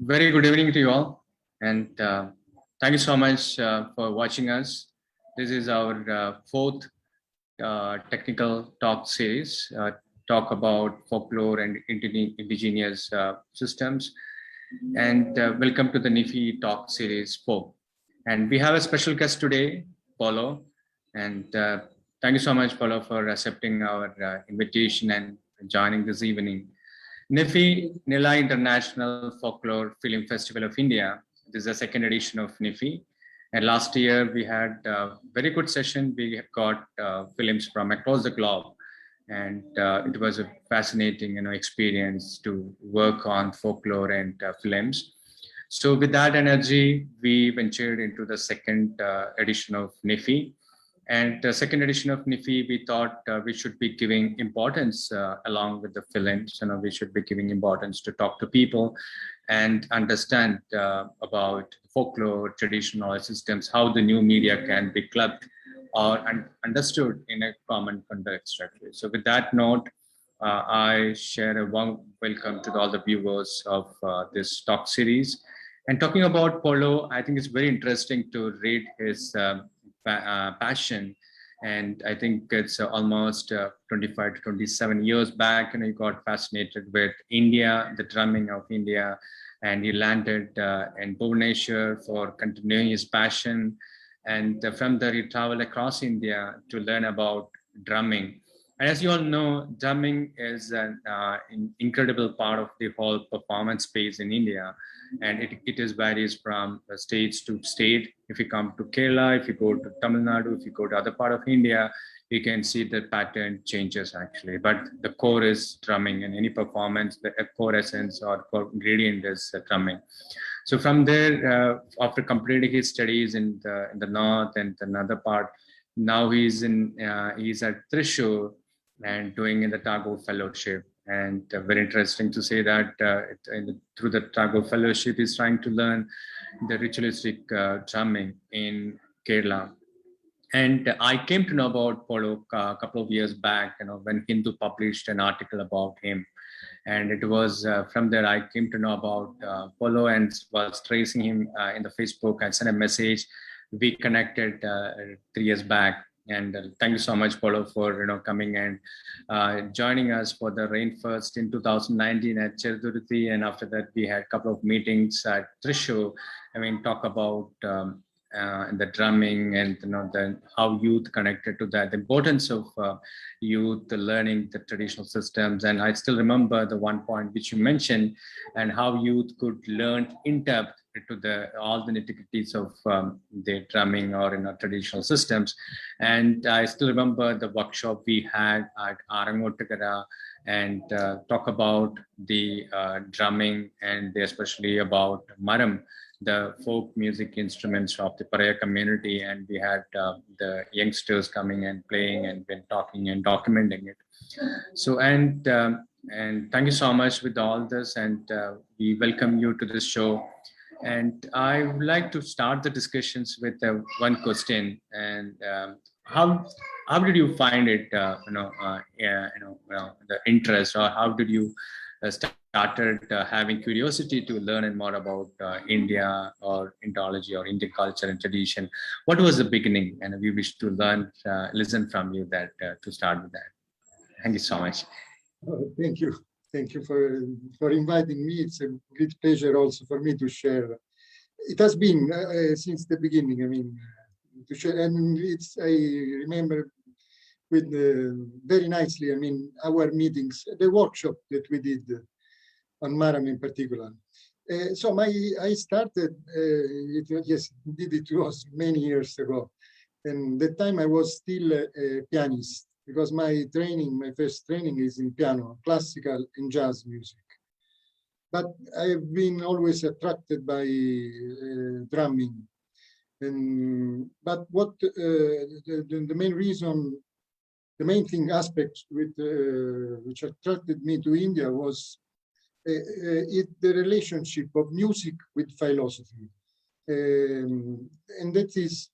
Very good evening to you all, and thank you so much for watching us. This is our fourth technical talk series, talk about folklore and indigenous systems. And welcome to the NIFI Talk Series 4. And we have a special guest today, Paulo. And thank you so much, Paulo, for accepting our invitation and joining this evening. NIFI, Nila International Folklore Film Festival of India. This is the second edition of NIFI. And last year we had a very good session. We got films from across the globe. And it was a fascinating experience to work on folklore and films. So with that energy, we ventured into the second edition of NIFI. And the second edition of NIFI, we thought we should be giving importance along with the films. We should be giving importance to talk to people and understand about folklore, traditional systems, how the new media can be clubbed or understood in a common context. Actually. So with that note, I share a warm welcome to all the viewers of this talk series. And talking about Paulo, I think it's very interesting to read his passion. And I think it's almost 25 to 27 years back, and he got fascinated with India, the drumming of India, and he landed in Bhubaneswar for continuing his passion. And from there, he traveled across India to learn about drumming. And as you all know, drumming is an incredible part of the whole performance space in India. And it is varies from states to state. If you come to Kerala, if you go to Tamil Nadu, if you go to other part of India, you can see the pattern changes actually. But the core is drumming, and any performance, the core essence or core ingredient is drumming. So from there, after completing his studies in the north and another part, now he's at Thrissur and doing in the Tagore Fellowship. And very interesting to say that through the Tagore Fellowship, he's trying to learn the ritualistic drumming in Kerala. And I came to know about Paulo a couple of years back, when Hindu published an article about him. And it was from there I came to know about Paulo and was tracing him in the Facebook. I sent a message. We connected 3 years back. And thank you so much, Paulo, for coming and joining us for the Rainfest in 2019 at Cheruduruthi. And after that, we had a couple of meetings at Thrissur. Talk about the drumming and how youth connected to that, the importance of youth learning the traditional systems. And I still remember the one point which you mentioned, and how youth could learn in depth to all the nitty-gritties of the drumming or traditional systems. And I still remember the workshop we had at Arangotakara and talk about the drumming and especially about Maram, the folk music instruments of the Paraya community. And we had the youngsters coming and playing and been talking and documenting it. So, and thank you so much with all this. And we welcome you to this show. And I would like to start the discussions with one question. And how did you find it? The interest, or how did you started having curiosity to learn more about India or Indology or Indian culture and tradition? What was the beginning? And we wish to listen from you that to start with that. Thank you so much. Thank you. Thank you for inviting me. It's a great pleasure also for me to share. It has been since the beginning, to share. And I remember with very nicely, our meetings, the workshop that we did on Maram in particular. So I started, it was many years ago. And that time I was still a pianist, because my first training is in piano, classical and jazz music. But I've been always attracted by drumming. But what the main reason, the main aspect which attracted me to India was the relationship of music with philosophy. And that is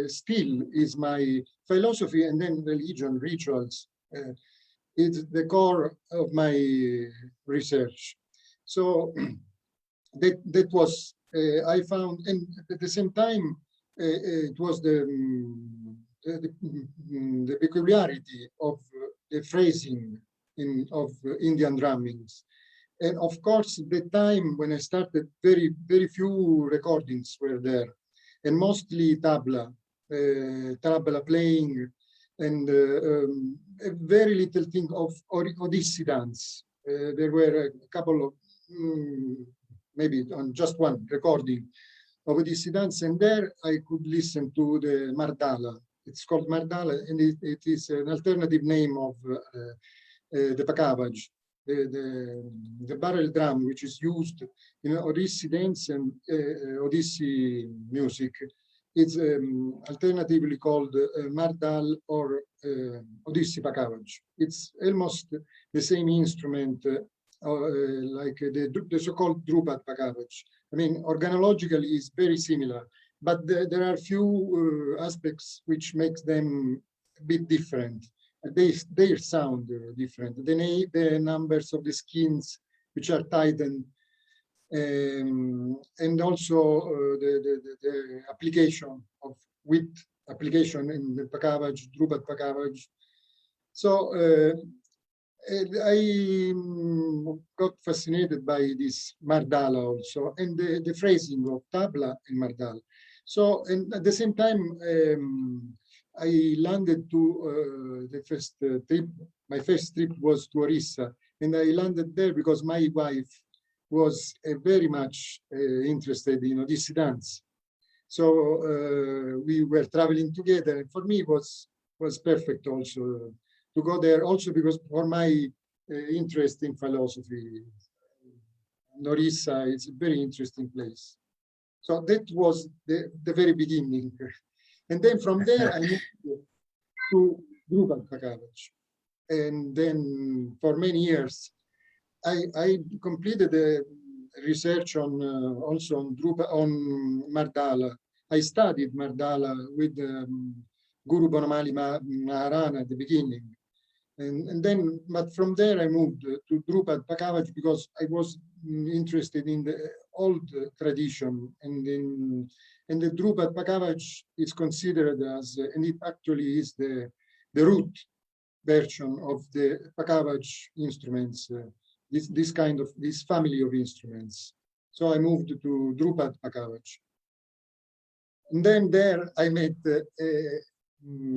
still is my philosophy, and then religion, rituals. It's the core of my research. So that was I found, and at the same time it was the peculiarity of the phrasing of Indian drummings. And of course, the time when I started, very few recordings were there, and mostly tabla playing, and a very little thing of Odissi dance. There were a couple of, maybe on just one recording of Odissi dance, and there I could listen to the Mardala. It's called Mardala, and it is an alternative name of the Pakavaj, the barrel drum, which is used in Odissi dance and Odissi music. It's alternatively called Mardal or Odissi Pakavaj. It's almost the same instrument like the so-called Drupad Pakavaj. I mean, organologically is very similar, but there are few aspects which makes them a bit different. They sound different. The numbers of the skins which are tightened, and also the application of width application in the Pakavaj, Drupad Pakavaj. So I got fascinated by this Mardala also, and the phrasing of tabla and Mardala. So, and at the same time, I landed to the first trip. My first trip was to Orissa, and I landed there because my wife was very much interested in Odissi dance. So we were traveling together, and for me it was perfect also to go there. Also because for my interest in philosophy, Orissa is a very interesting place. So that was the very beginning. And then from there, I moved to Drupad Pakavaj. And then for many years, I completed a research on also on Mardala. I studied Mardala with Guru Bonamali Maharana at the beginning. And then, but from there I moved to Drupad Pakavaj because I was interested in the old tradition, and the Drupad Pakavaj is considered as, and it actually is the root version of the Pakavaj instruments, this family of instruments. So I moved to Drupad Pakavaj. And then there I met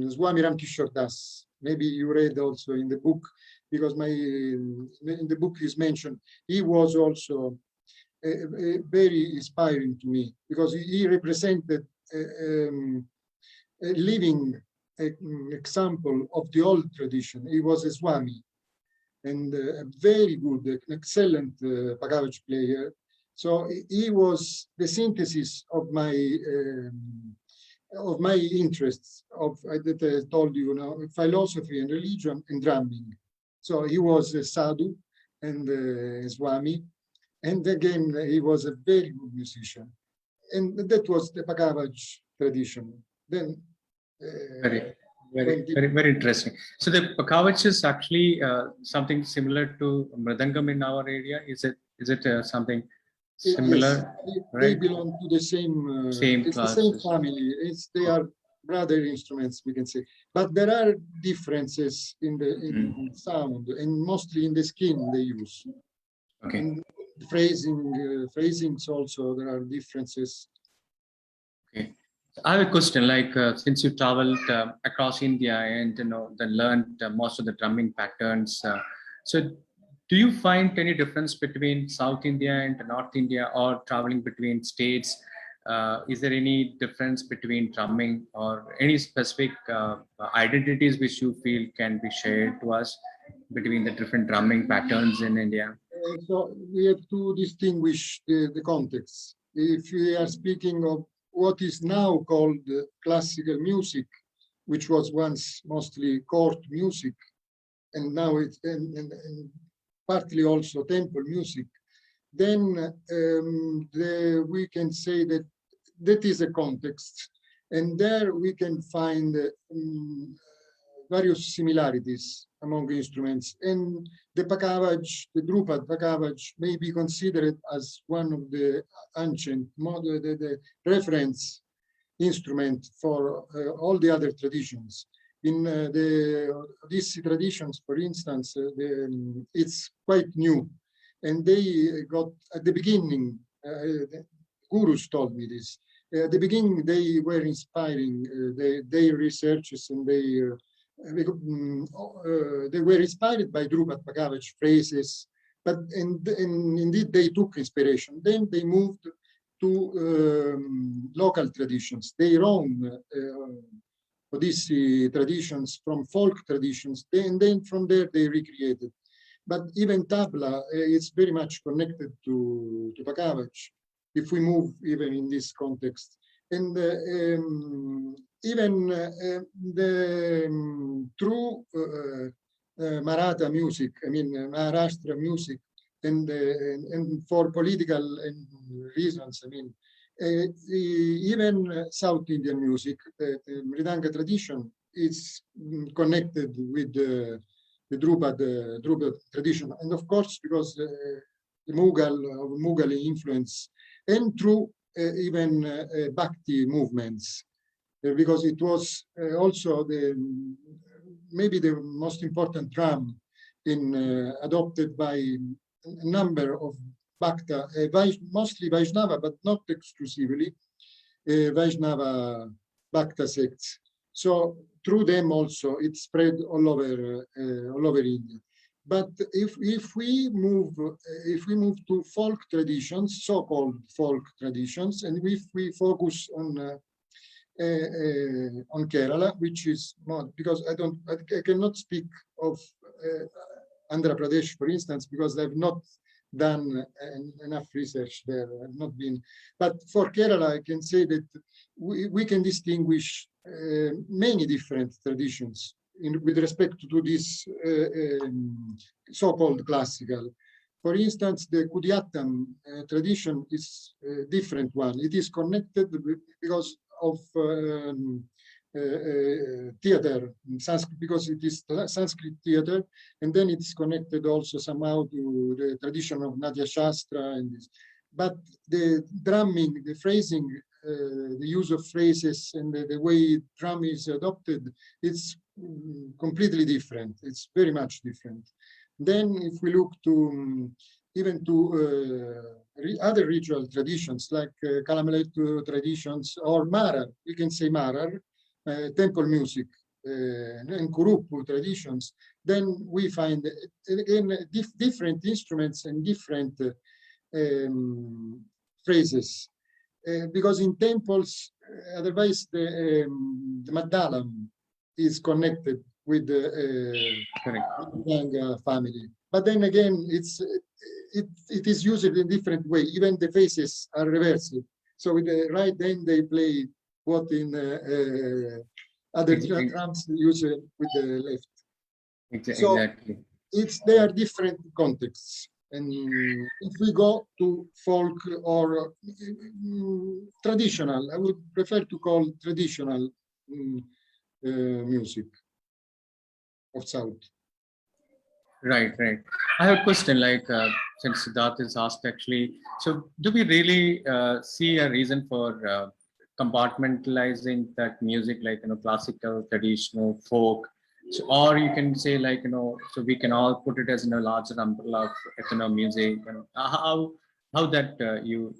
Swami Ramkishore Das. Maybe you read also in the book, because in the book is mentioned. He was also very inspiring to me because he represented a living example of the old tradition. He was a Swami and a very good, excellent Pakavaj player. So he was the synthesis of my interests that I told you now, philosophy and religion and drumming. So he was a sadhu and a Swami, and again he was a very good musician, and that was the Pakavaj tradition. Then very interesting. So the Pakavaj is actually something similar to Mridangam in our area. Is it something similar? Yes, right? They belong to the same it's classes. the same family. They are brother instruments, we can say, but there are differences in the sound, and mostly in the skin they use. Okay. And phrasings also, there are differences. Okay. I have a question. Like since you traveled across India and then learned most of the drumming patterns, so do you find any difference between South India and North India, or traveling between states? Is there any difference between drumming, or any specific identities which you feel can be shared to us between the different drumming patterns in India? So we have to distinguish the context. If we are speaking of what is now called classical music, which was once mostly court music, and now it's and partly also temple music, then we can say that that is a context, and there we can find various similarities among instruments, and the pakavaj, the Drupad pakavaj, may be considered as one of the ancient, the reference instrument for all the other traditions. In the Odissi traditions, for instance, it's quite new, and they got at the beginning. The gurus told me this. At the beginning, they were inspiring their researches, and they were inspired by Drupad Pakavach phrases, but and indeed they took inspiration. Then they moved to local traditions, their own Odissi traditions from folk traditions, and then from there they recreated. But even tabla is very much connected to Pakavach, if we move even in this context. And even the true Maratha music, I mean Maharashtra music, and for political reasons, I mean, even South Indian music, the Mridanga tradition is connected with the Drupad tradition, and of course because the Mughal influence, and through even Bhakti movements, because it was also maybe the most important drum adopted by a number of Bhakta, mostly Vaishnava, but not exclusively Vaishnava Bhakta sects. So through them also it spread all over India. But if we move to folk traditions, so-called folk traditions, and if we focus on Kerala, which is not, because I cannot speak of Andhra Pradesh, for instance, because I've not done enough research there. I've not been, but for Kerala, I can say that we can distinguish many different traditions with respect to this so-called classical. For instance, the Kudiyattam tradition is a different one. It is connected because of theater, because it is Sanskrit theater, and then it's connected also somehow to the tradition of Natya Shastra and this. But the drumming, the phrasing, the use of phrases, and the way drum is adopted, it's completely different. It's very much different. Then, if we look to even to other ritual traditions like Kalamelettu traditions or Marar, we can say Marar, temple music, and Kurupu traditions, then we find again different instruments and different phrases. Because in temples, otherwise the Maddalam is connected with the Ganga family. But then again, it is used in a different way. Even the faces are reversed. So with the right hand, they play what in other drums use with the left. Exactly. So they are different contexts. And if we go to folk or traditional, I would prefer to call traditional music of South. Right. I have a question, like since Siddharth is asked actually, so do we really see a reason for compartmentalizing that music, like, classical, traditional, folk, so, or you can say like, so we can all put it as in a larger umbrella of ethnomusic, and how that you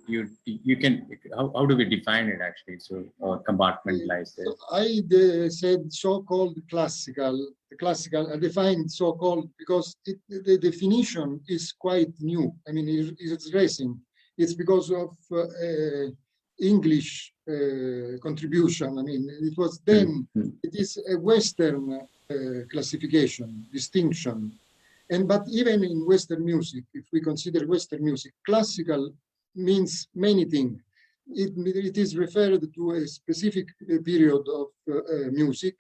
can, how do we define it actually, so, or compartmentalize it? So I said so-called classical. I defined so-called because the definition is quite new. I mean, it's recent. It's because of English contribution. I mean, it was then. It is a Western classification, distinction. But even in Western music, if we consider Western music, classical means many things. It is referred to a specific period of music,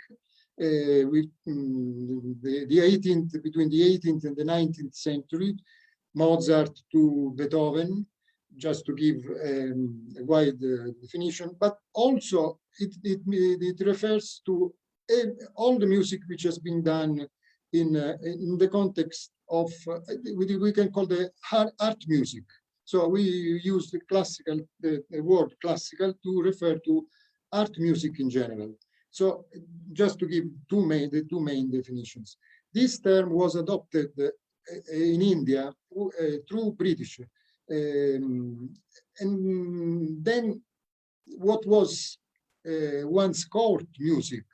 with between the 18th and the 19th century, Mozart to Beethoven, just to give a wide definition. But also it refers to all the music which has been done in the context of, we can call the art music. So we use the classical, the word classical to refer to art music in general. So just to give the two main definitions. This term was adopted in India through British. And then what was once court music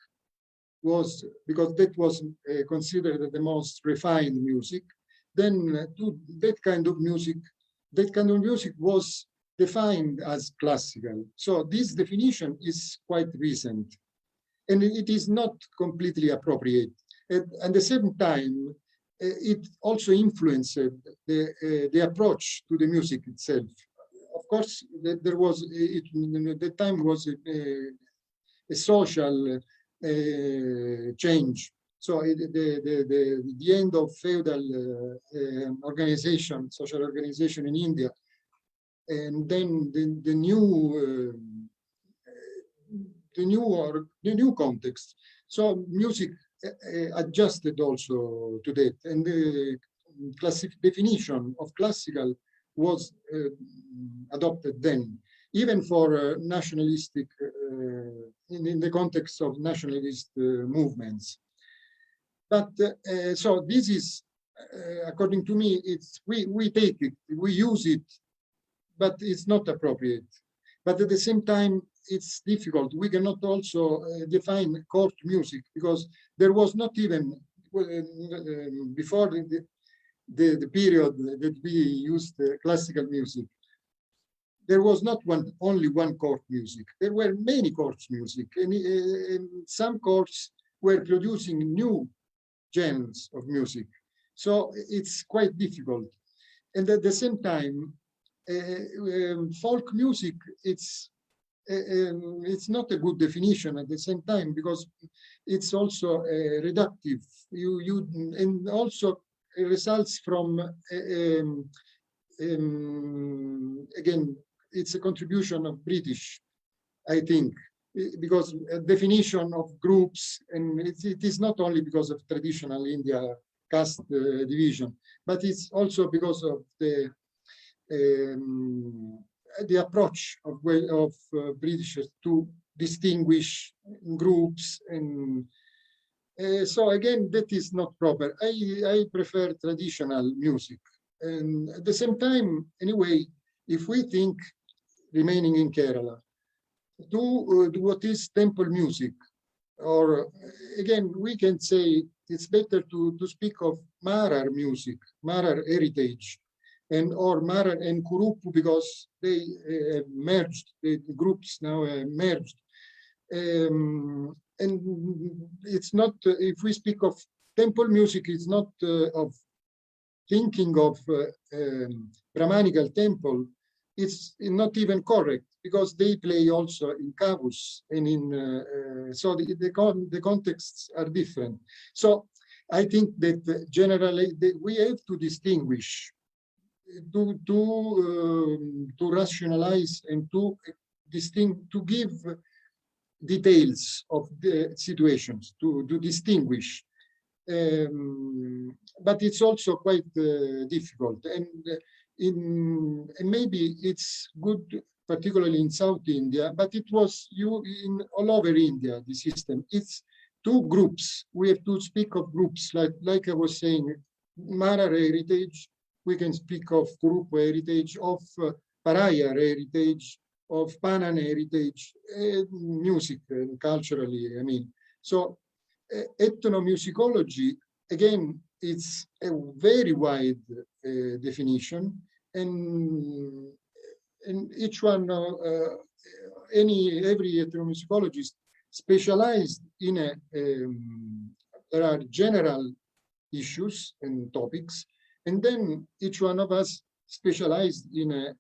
was, because that was considered the most refined music, then that kind of music was defined as classical. So this definition is quite recent, and it is not completely appropriate. At the same time, it also influenced the approach to the music itself. Of course, there was, the time was a social change. So the end of feudal organization, social organization in India, and then the new context. So music adjusted also to that, and the definition of classical was adopted then, even for nationalistic, in the context of nationalist movements. But so this is, according to me, it's we take it, we use it, but it's not appropriate. But at the same time, it's difficult. We cannot also define court music, because there was not even, before the period that we used classical music, there was not only one court music. There were many courts music, and some courts were producing new genres of music. So it's quite difficult. And at the same time, folk music, it's not a good definition at the same time, because it's also reductive. And also results from again, it's a contribution of British, I think, because a definition of groups, and it is not only because of traditional India caste division, but it's also because of the approach of Britishers to distinguish groups, and so again, that is not proper. I prefer traditional music, and at the same time, anyway, if we think, remaining in Kerala, to what is temple music, or again, we can say it's better to speak of Marar music, Marar heritage, and or Marar and Kurupu, because they merged, the groups now merged. And it's not, if we speak of temple music, it's not of thinking of Brahmanical temple. It's not even correct, because they play also in kavus, and in so the contexts are different. So I think that generally we have to distinguish, to rationalize, and to give details of the situations, to distinguish. But it's also quite difficult, and maybe it's good, particularly in South India, but it was in all over India, the system. It's two groups. We have to speak of groups, like I was saying, Mara heritage. We can speak of Kurupu heritage, of Paraya heritage, of Panan heritage, music and culturally, I mean. So ethnomusicology, again, it's a very wide definition, and each one, every ethnomusicologist specialized in there are general issues and topics, and then each one of us specialized in a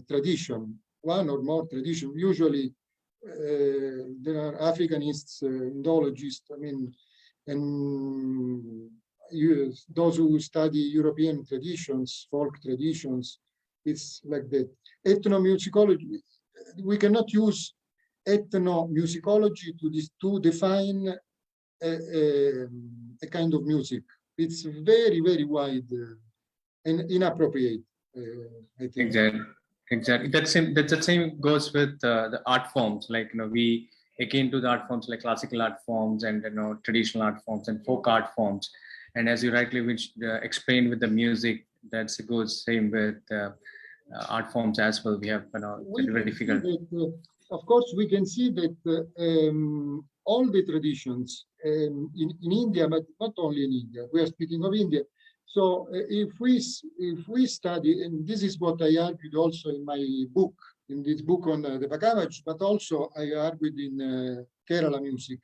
tradition, one or more tradition. Usually there are Africanists, Indologists, I mean, and those who study European traditions, folk traditions, it's like that. Ethnomusicology, we cannot use ethnomusicology to define a kind of music. It's very, very wide and inappropriate, I think. Exactly. Exactly. That's the same goes with the art forms. Like, we akin to the art forms like classical art forms and traditional art forms and folk art forms. And as you rightly explained with the music, that's goes same with art forms as well. We have We very can see difficult. that, of course, we can see that all the traditions in India, but not only in India, we are speaking of India. So if we study, and this is what I argued also in my book, in this book on the Bhagavad, but also I argued in Kerala music,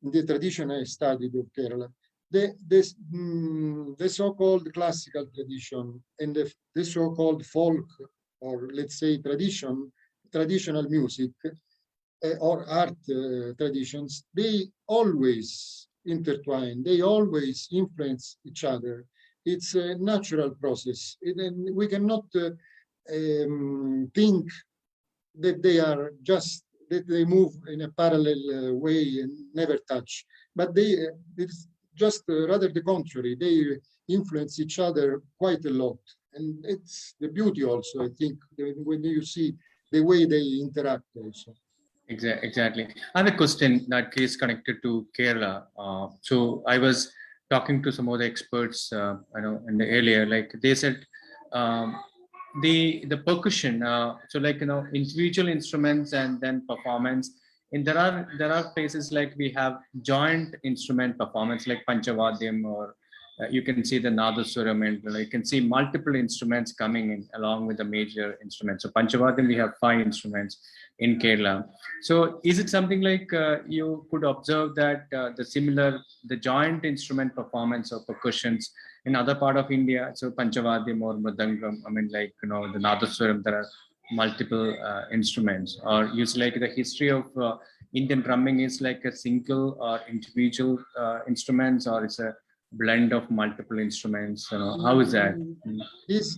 in the tradition I studied of Kerala. The so-called classical tradition and the so-called folk, or let's say traditional music or art traditions, they always intertwine, they always influence each other. It's a natural process. And we cannot think that they are just, that they move in a parallel way and never touch. But it's just rather the contrary. They influence each other quite a lot. And it's the beauty also, I think, when you see the way they interact also. Exactly. I have a question that is connected to Kerala. So I was talking to some of the experts, in the earlier, like they said, um, the percussion. So like individual instruments and then performance. And there are places like we have joint instrument performance like Panchavadyam, or you can see the Nadaswaram, and you can see multiple instruments coming in along with the major instruments. So Panchavadyam, we have 5 instruments in Kerala. So is it something like you could observe that the joint instrument performance of percussions in other part of India, so Panchavadyam or Mridangam, I mean like, the Nadaswaram, there are multiple instruments, or use like the history of Indian drumming is like a single or individual instruments, or it's a blend of multiple instruments, how is that? This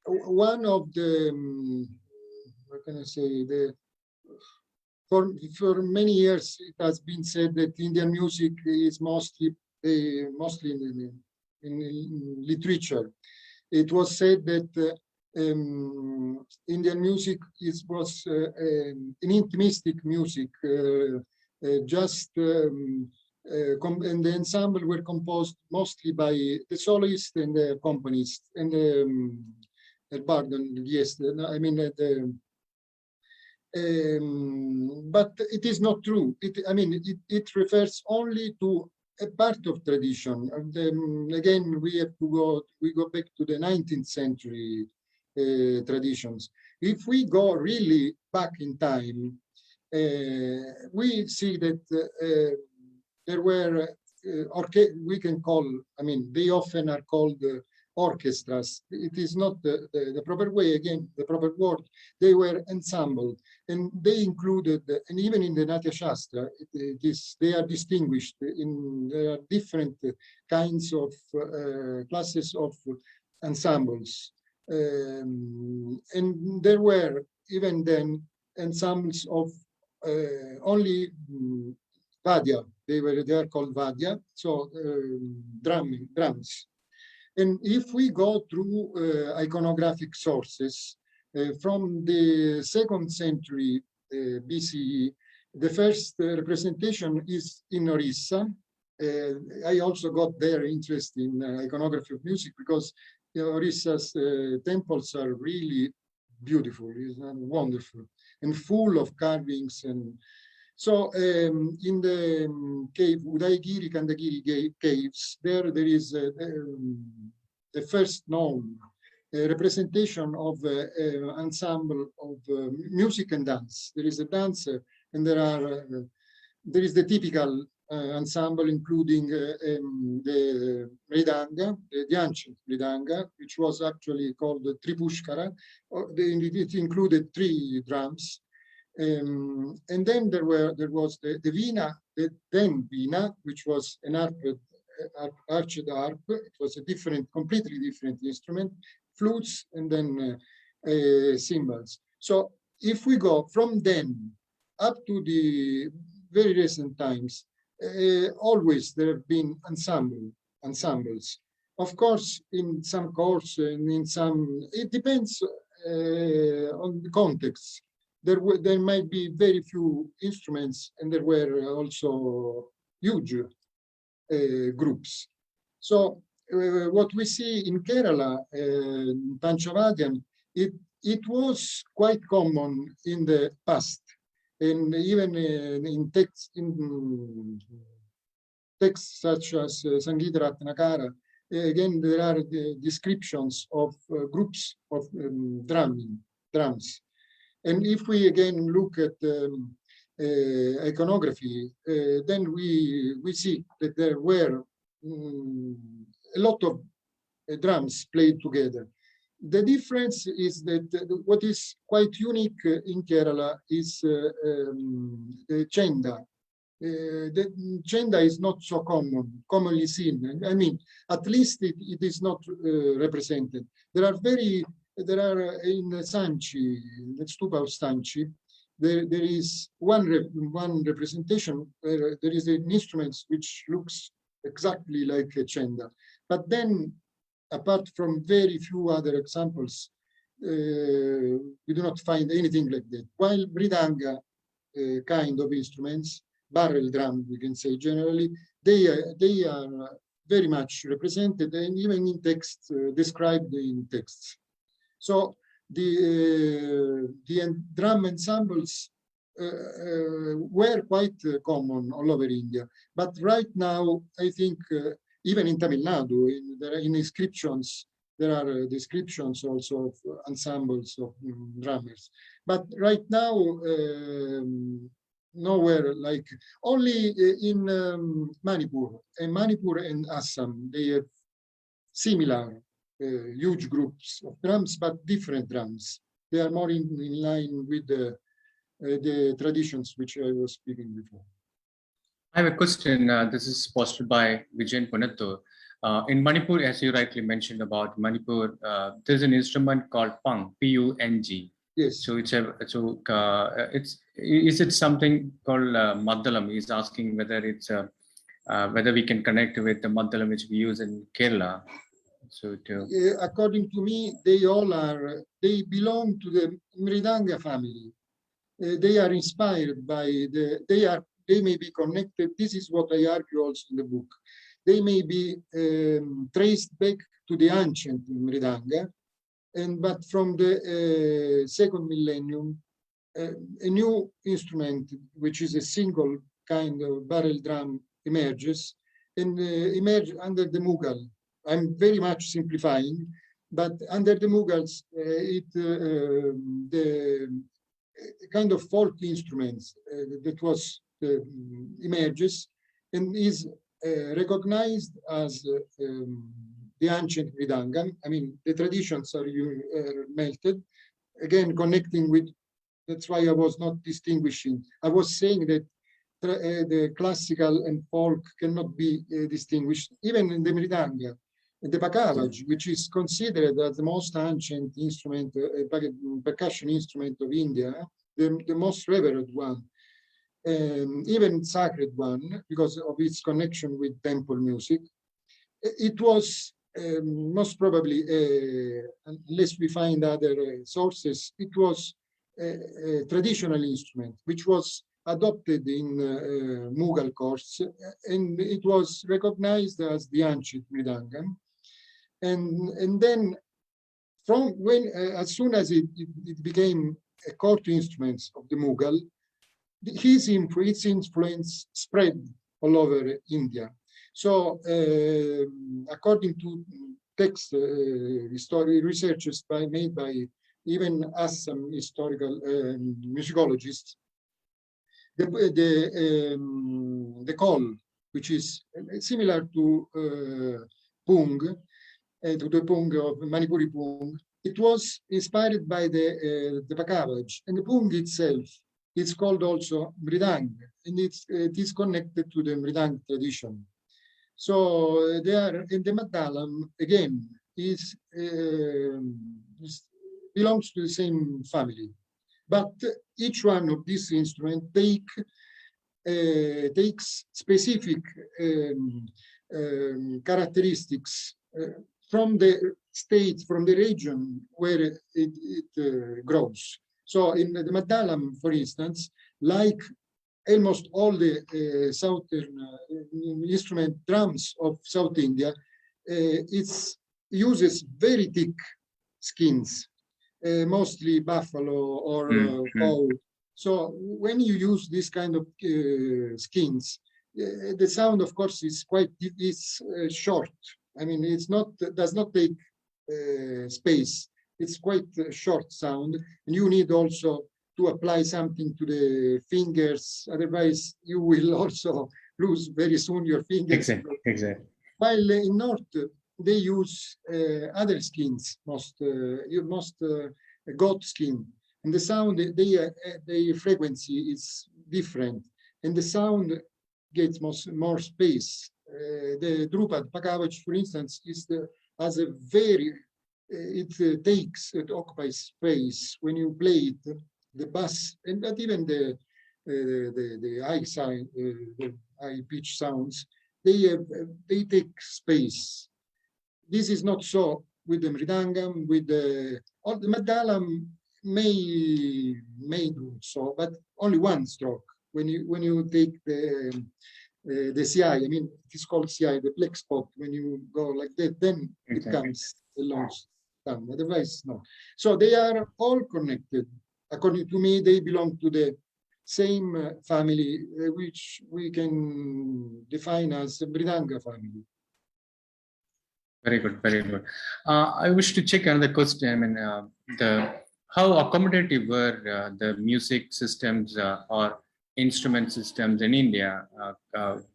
one of the what can I say, for many years it has been said that Indian music is mostly in literature. It was said that Indian music was an intimistic music, and the ensemble were composed mostly by the soloist and the accompanist and pardon, yes, I mean but it is not true. It refers only to a part of tradition. And again, we go back to the 19th century traditions. If we go really back in time, we see that there were we can call, they often are called orchestras. It is not the proper way, again, the proper word. They were ensemble, and they included, and even in the Natya Shastra, they are distinguished there are different kinds of classes of ensembles. And there were even then ensembles of only Vadya. They are called Vadya, so drums. And if we go through iconographic sources from the 2nd century BCE, the first representation is in Orissa. I also got their interest in iconography of music because Orissa's temples are really beautiful, wonderful, and full of carvings. And so in the cave, Udayagiri, Kandagiri caves, there is the first known representation of ensemble of music and dance. There is a dancer, and there is the typical ensemble, including the Mridanga, the ancient Mridanga, which was actually called the Tripushkara. It included 3 drums. And then there was the Veena, the then Veena, which was an arched harp. It was a completely different instrument, flutes, and then cymbals. So if we go from then up to the very recent times, always there have been ensembles. Of course, in some course and in some, it depends on the context. There might be very few instruments, and there were also huge groups. So what we see in Kerala, Panchavadhyam, it was quite common in the past, and even in texts such as Sangeeta Ratnakara. Again, there are the descriptions of groups of drums. And if we again look at iconography, then we see that there were a lot of drums played together. The difference is that what is quite unique in Kerala is the chenda. The chenda is not so commonly seen. I mean, at least it is not represented. There are in Sanchi, the stupa of Sanchi, there is one representation where there is an instrument which looks exactly like a chenda. But then, apart from very few other examples, we do not find anything like that. While mridanga kind of instruments, barrel drum, we can say generally, they are very much represented and even in text, described in texts. So the drum ensembles were quite common all over India. But right now, I think even in Tamil Nadu, in inscriptions, there are descriptions also of ensembles of drummers. But right now, nowhere like, only in Manipur. In Manipur and Assam, they have similar huge groups of drums, but different drums. They are more in line with the traditions which I was speaking before. I have a question. This is posted by Vijayan Punattur. In Manipur, as you rightly mentioned about Manipur, there's an instrument called pung, P-U-N-G. Yes. So is it something called Maddalam? He's asking whether it's whether we can connect with the Maddalam which we use in Kerala. So according to me, they belong to the Mridanga family. They are inspired by they may be connected. This is what I argue also in the book. They may be traced back to the ancient Mridanga, but from the second millennium, a new instrument, which is a single kind of barrel drum, emerges and emerge under the Mughal. I'm very much simplifying, but under the Mughals, the kind of folk instruments that was emerges and is recognized as the ancient Mridangam. I mean, the traditions are melted. Again, connecting with, that's why I was not distinguishing. I was saying that the classical and folk cannot be distinguished, even in the Mridanga. The Bakavaj, which is considered as the most ancient instrument, percussion instrument of India, the most revered one, even sacred one, because of its connection with temple music. It was most probably, unless we find other sources, it was a traditional instrument, which was adopted in Mughal courts, and it was recognized as the ancient Mridangam. And then, from when, as soon as it became a court instrument of the Mughal, its influence spread all over India. So, according to text researches made by even Assam historical musicologists, the call, which is similar to Pung, to the Pung of Manipuri Pung, it was inspired by the Bakavaj, and the Pung itself is called also Mridang, and it is connected to the Mridang tradition. So they are in the Maddalam again belongs to the same family, but each one of these instruments take takes specific characteristics from the state, from the region where it grows. So in the Madalam, for instance, like almost all the southern instrument drums of South India, it uses very thick skins, mostly buffalo or cow. So when you use this kind of skins, the sound, of course, is quite short. I mean, it's not does not take space. It's quite a short sound, and you need also to apply something to the fingers. Otherwise, you will also lose very soon your fingers. Exactly. While in North, they use other skins, most goat skin, and the sound, the frequency is different, and the sound gets more space. The Drupad Pakavach, for instance, has a very it occupies space when you play it. The bass and not even the high side, the high pitch sounds, they take space. This is not so with the mridangam, with the Madalam may do so, but only one stroke. When you take the CI, I mean, it's called CI, the black spot. When you go like that, then it comes a long sound. Otherwise, no. So they are all connected. According to me, they belong to the same family, which we can define as the Mridanga family. Very good, very good. I wish to check another question. I mean, how accommodative were the music systems or instrument systems in India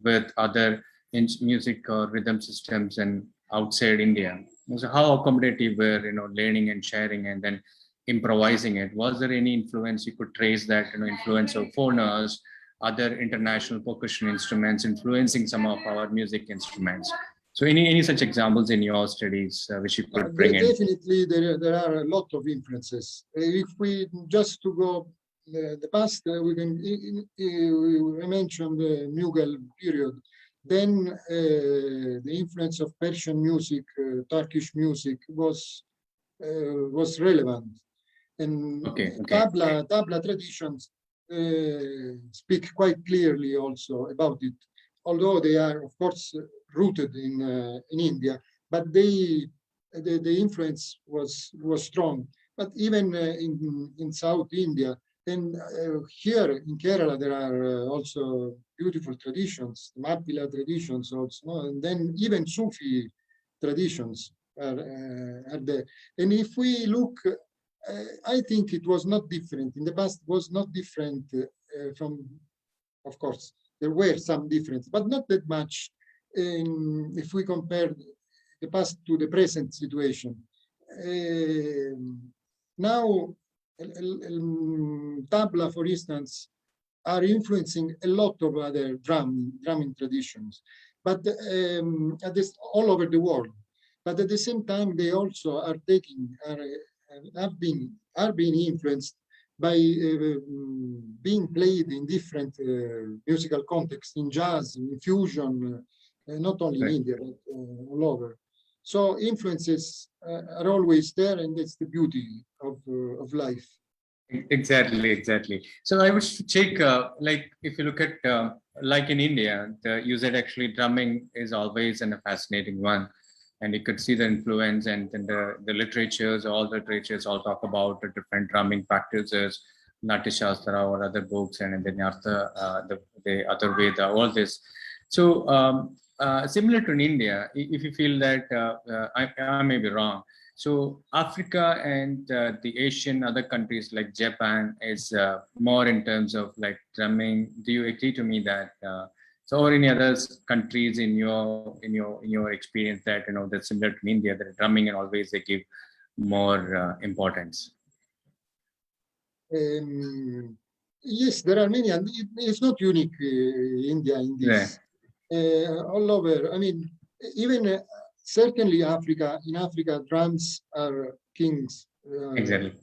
with other music or rhythm systems and outside India? So how accommodative were learning and sharing and then improvising it? Was there any influence you could trace that influence of foreigners, other international percussion instruments influencing some of our music instruments? So any such examples in your studies which you could bring in? Definitely, there are a lot of influences. If we just to go the past, we can we mentioned the Mughal period. Then the influence of Persian music, Turkish music was relevant, and tabla traditions speak quite clearly also about it. Although they are, of course, rooted in India, but the influence was strong. But even in South India, and here in Kerala, there are also beautiful traditions, Mappila traditions also, and then even Sufi traditions are there. And if we look, I think it was not different. In the past, it was not different from, of course, there were some differences, but not that much if we compare the past to the present situation. Now, tabla, for instance, are influencing a lot of other drumming traditions, but all over the world. But at the same time, they also are being influenced by being played in different musical contexts, in jazz, in fusion, not only in India, but all over. So influences are always there, and that's the beauty of life. Exactly. So I wish to check, like if you look at, like in India, you said actually drumming is always a fascinating one. And you could see the influence, and then the literatures, all the literatures all talk about the different drumming practices, Natya Shastra or other books, and then the other Veda, all this. So similar to in India, if you feel that I may be wrong. So Africa and the Asian other countries like Japan is more in terms of like drumming. Do you agree to me that? So, or any other countries in your experience that that's similar to India, that drumming and always they give more importance? Yes, there are many, and it's not unique India in this. All over. I mean, even certainly Africa. In Africa, drums are kings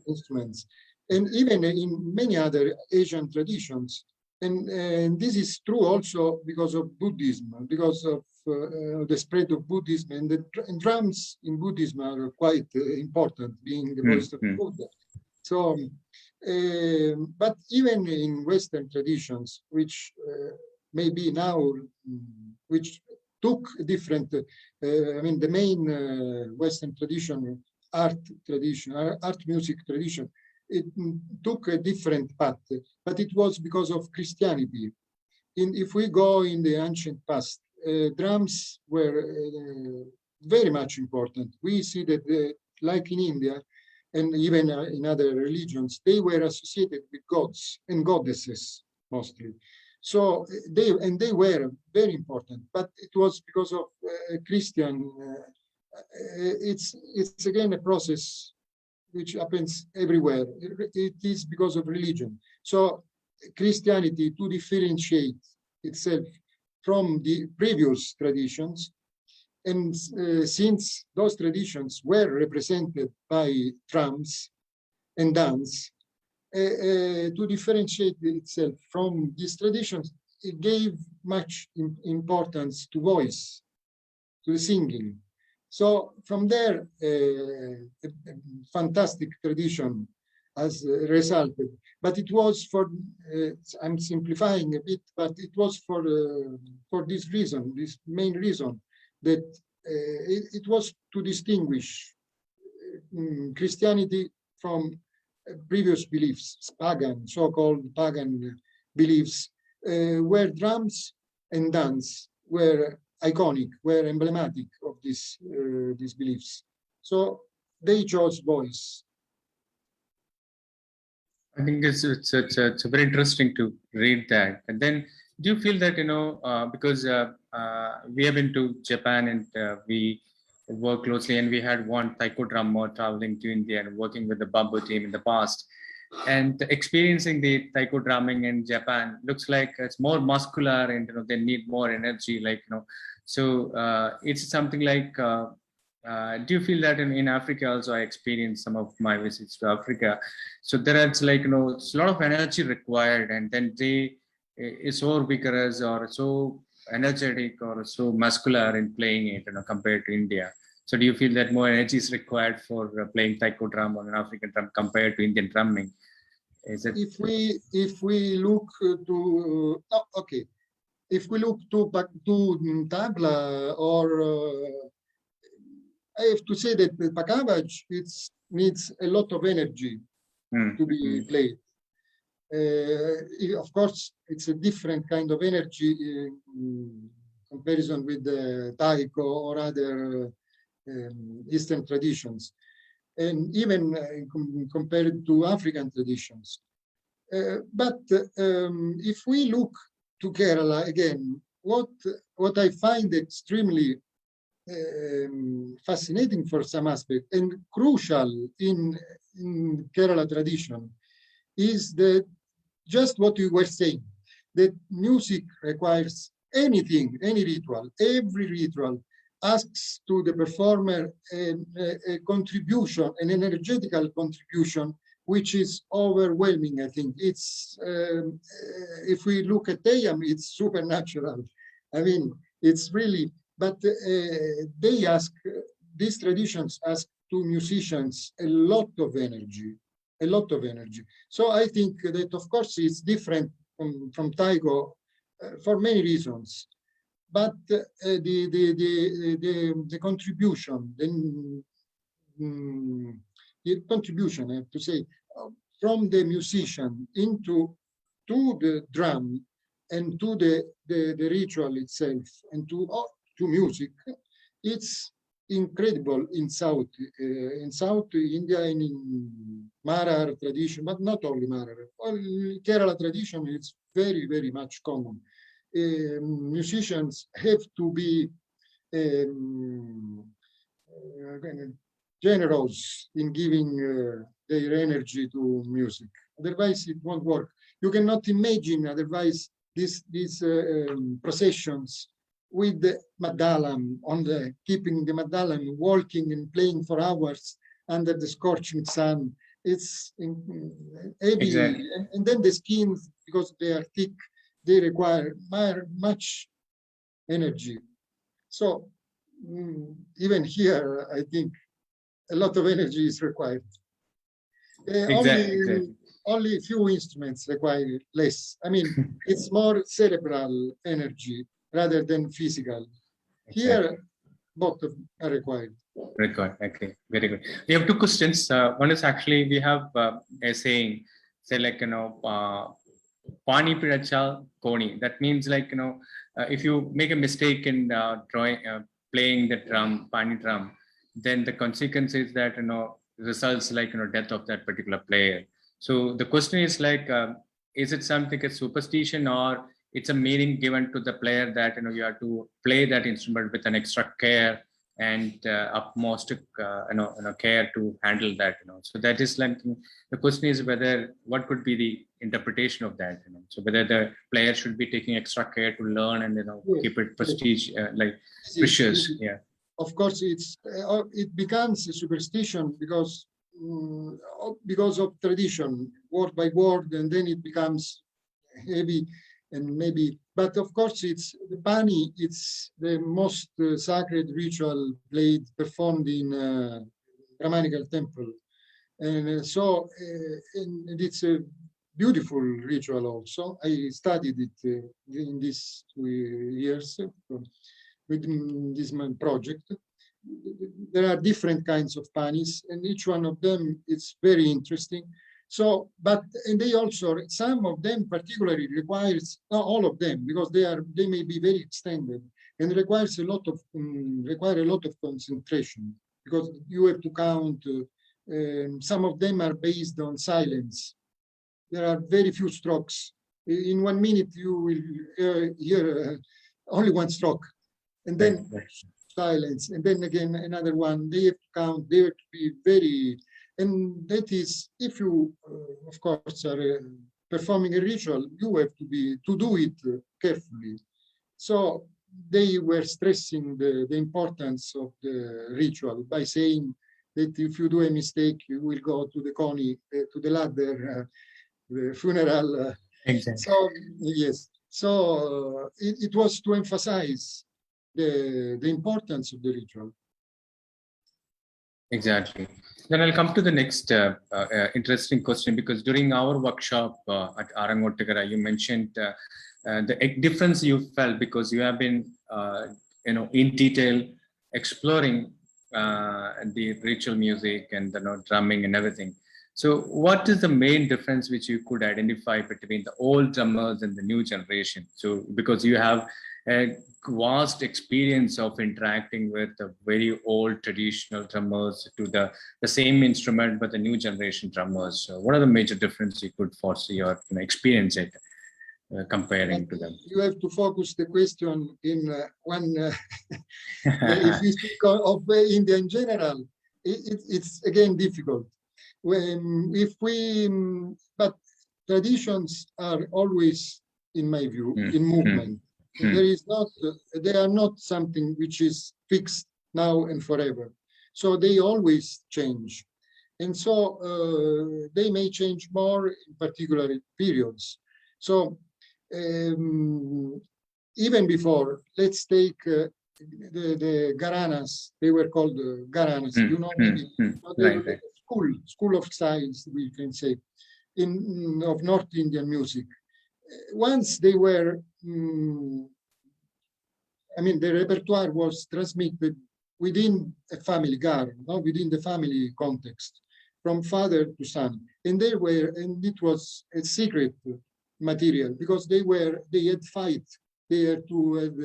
instruments, and even in many other Asian traditions. And this is true also because of Buddhism, because of the spread of Buddhism, and and drums in Buddhism are quite important, being the voice of Buddha. So, but even in Western traditions, which maybe now, which took different, I mean, the main Western tradition, art music tradition, it took a different path, but it was because of Christianity. If we go in the ancient past, drums were very much important. We see that, like in India, and even in other religions, they were associated with gods and goddesses mostly. So they were very important, but it was because of Christian. It's again a process which happens everywhere. It is because of religion. So Christianity, to differentiate itself from the previous traditions, and since those traditions were represented by drums and dance, to differentiate itself from these traditions, it gave much importance to voice, to the singing. So from there, a fantastic tradition has resulted. But it was for, I'm simplifying a bit, but it was for this reason, this main reason, that it was to distinguish Christianity from previous beliefs, pagan, so-called pagan beliefs, where drums and dance were iconic, were emblematic of these beliefs. So they chose voice. I think it's very interesting to read that. And then, do you feel that because we have been to Japan and we work closely, and we had one taiko drummer traveling to India and working with the bamboo team in the past, and experiencing the taiko drumming in Japan looks like it's more muscular, and they need more energy, so it's something like. Do you feel that in Africa also? I experienced some of my visits to Africa. So there is it's a lot of energy required, and then they is so vigorous or so energetic or so muscular in playing it, compared to India. So do you feel that more energy is required for playing taiko drum or an African drum compared to Indian drumming? Is it? If we look to okay, if we look to tabla or I have to say that the pakavaj needs a lot of energy to be played. Of course, it's a different kind of energy in comparison with the taiko or other Eastern traditions, and even compared to African traditions. But if we look to Kerala again, what I find extremely fascinating for some aspect and crucial in Kerala tradition is that just what you were saying, that music requires anything, any ritual, every ritual asks to the performer a contribution, an energetical contribution, which is overwhelming. I think it's, if we look at Teyam, it's supernatural. I mean, it's really, but they ask, these traditions ask to musicians a lot of energy, a lot of energy. So I think that, of course, it's different from taiko for many reasons. But the contribution, the contribution, I have to say, from the musician to the drum and to the ritual itself and to music, it's incredible in South India and in Marar tradition, but not only Marar. Kerala tradition is very, very much common. Musicians have to be generous in giving their energy to music. Otherwise, it won't work. You cannot imagine otherwise these processions with the Madalam keeping the Madalam walking and playing for hours under the scorching sun. It's heavy, exactly. And then the skins, because they are thick, they require much energy. So even here, I think a lot of energy is required. Exactly. Only few instruments require less. I mean, it's more cerebral energy rather than physical. Here, both are required. Very good. Okay, very good. We have two questions. One is actually we have a saying, say like Pani Pirachal Koni. That means like if you make a mistake in playing the drum, Pani drum, then the consequence is that results like death of that particular player. So the question is like, is it something a superstition or it's a meaning given to the player that you have to play that instrument with an extra care and utmost care to handle that. So that is like the question is whether what could be the interpretation of that. So whether the player should be taking extra care to learn and keep it prestige like precious. Yeah. Of course, it becomes a superstition because of tradition, word by word, and then it becomes heavy and maybe. But of course, it's the Pani. It's the most sacred ritual performed in Brahmanical temple, and so and it's a beautiful ritual. Also, I studied it in these 2 years with this project. There are different kinds of panis, and each one of them is very interesting. So, and they also, some of them particularly requires, not all of them, because they may be very extended and requires require a lot of concentration because you have to count. Some of them are based on silence. There are very few strokes. In 1 minute, you will hear only one stroke, and then silence, and then again another one. They have to count. They have to be very. And that is, if you, of course, are performing a ritual, you have to do it carefully. So they were stressing the importance of the ritual by saying that if you do a mistake, you will go to the Koni, to the ladder, the funeral. Exactly. So yes, so it was to emphasize the importance of the ritual. Exactly. Then I'll come to the next interesting question, because during our workshop at Arangotigara, you mentioned the difference you felt because you have been, in detail exploring the ritual music and drumming and everything. So what is the main difference which you could identify between the old drummers and the new generation? So because you have a vast experience of interacting with the very old traditional drummers to the same instrument, but the new generation drummers. So what are the major differences you could foresee or experience it comparing to them? You have to focus the question in one. If you speak of India in general, it's again difficult. But traditions are always, in my view, in movement. There is not, they are not something which is fixed now and forever. So they always change. And so they may change more in particular periods. So even before, let's take the Gharanas, they were called Gharanas, maybe. They were school of styles, we can say, of North Indian music. Once they were, the repertoire was transmitted within a family garb, within the family context, from father to son. And it was a secret material because they had fight. They had to have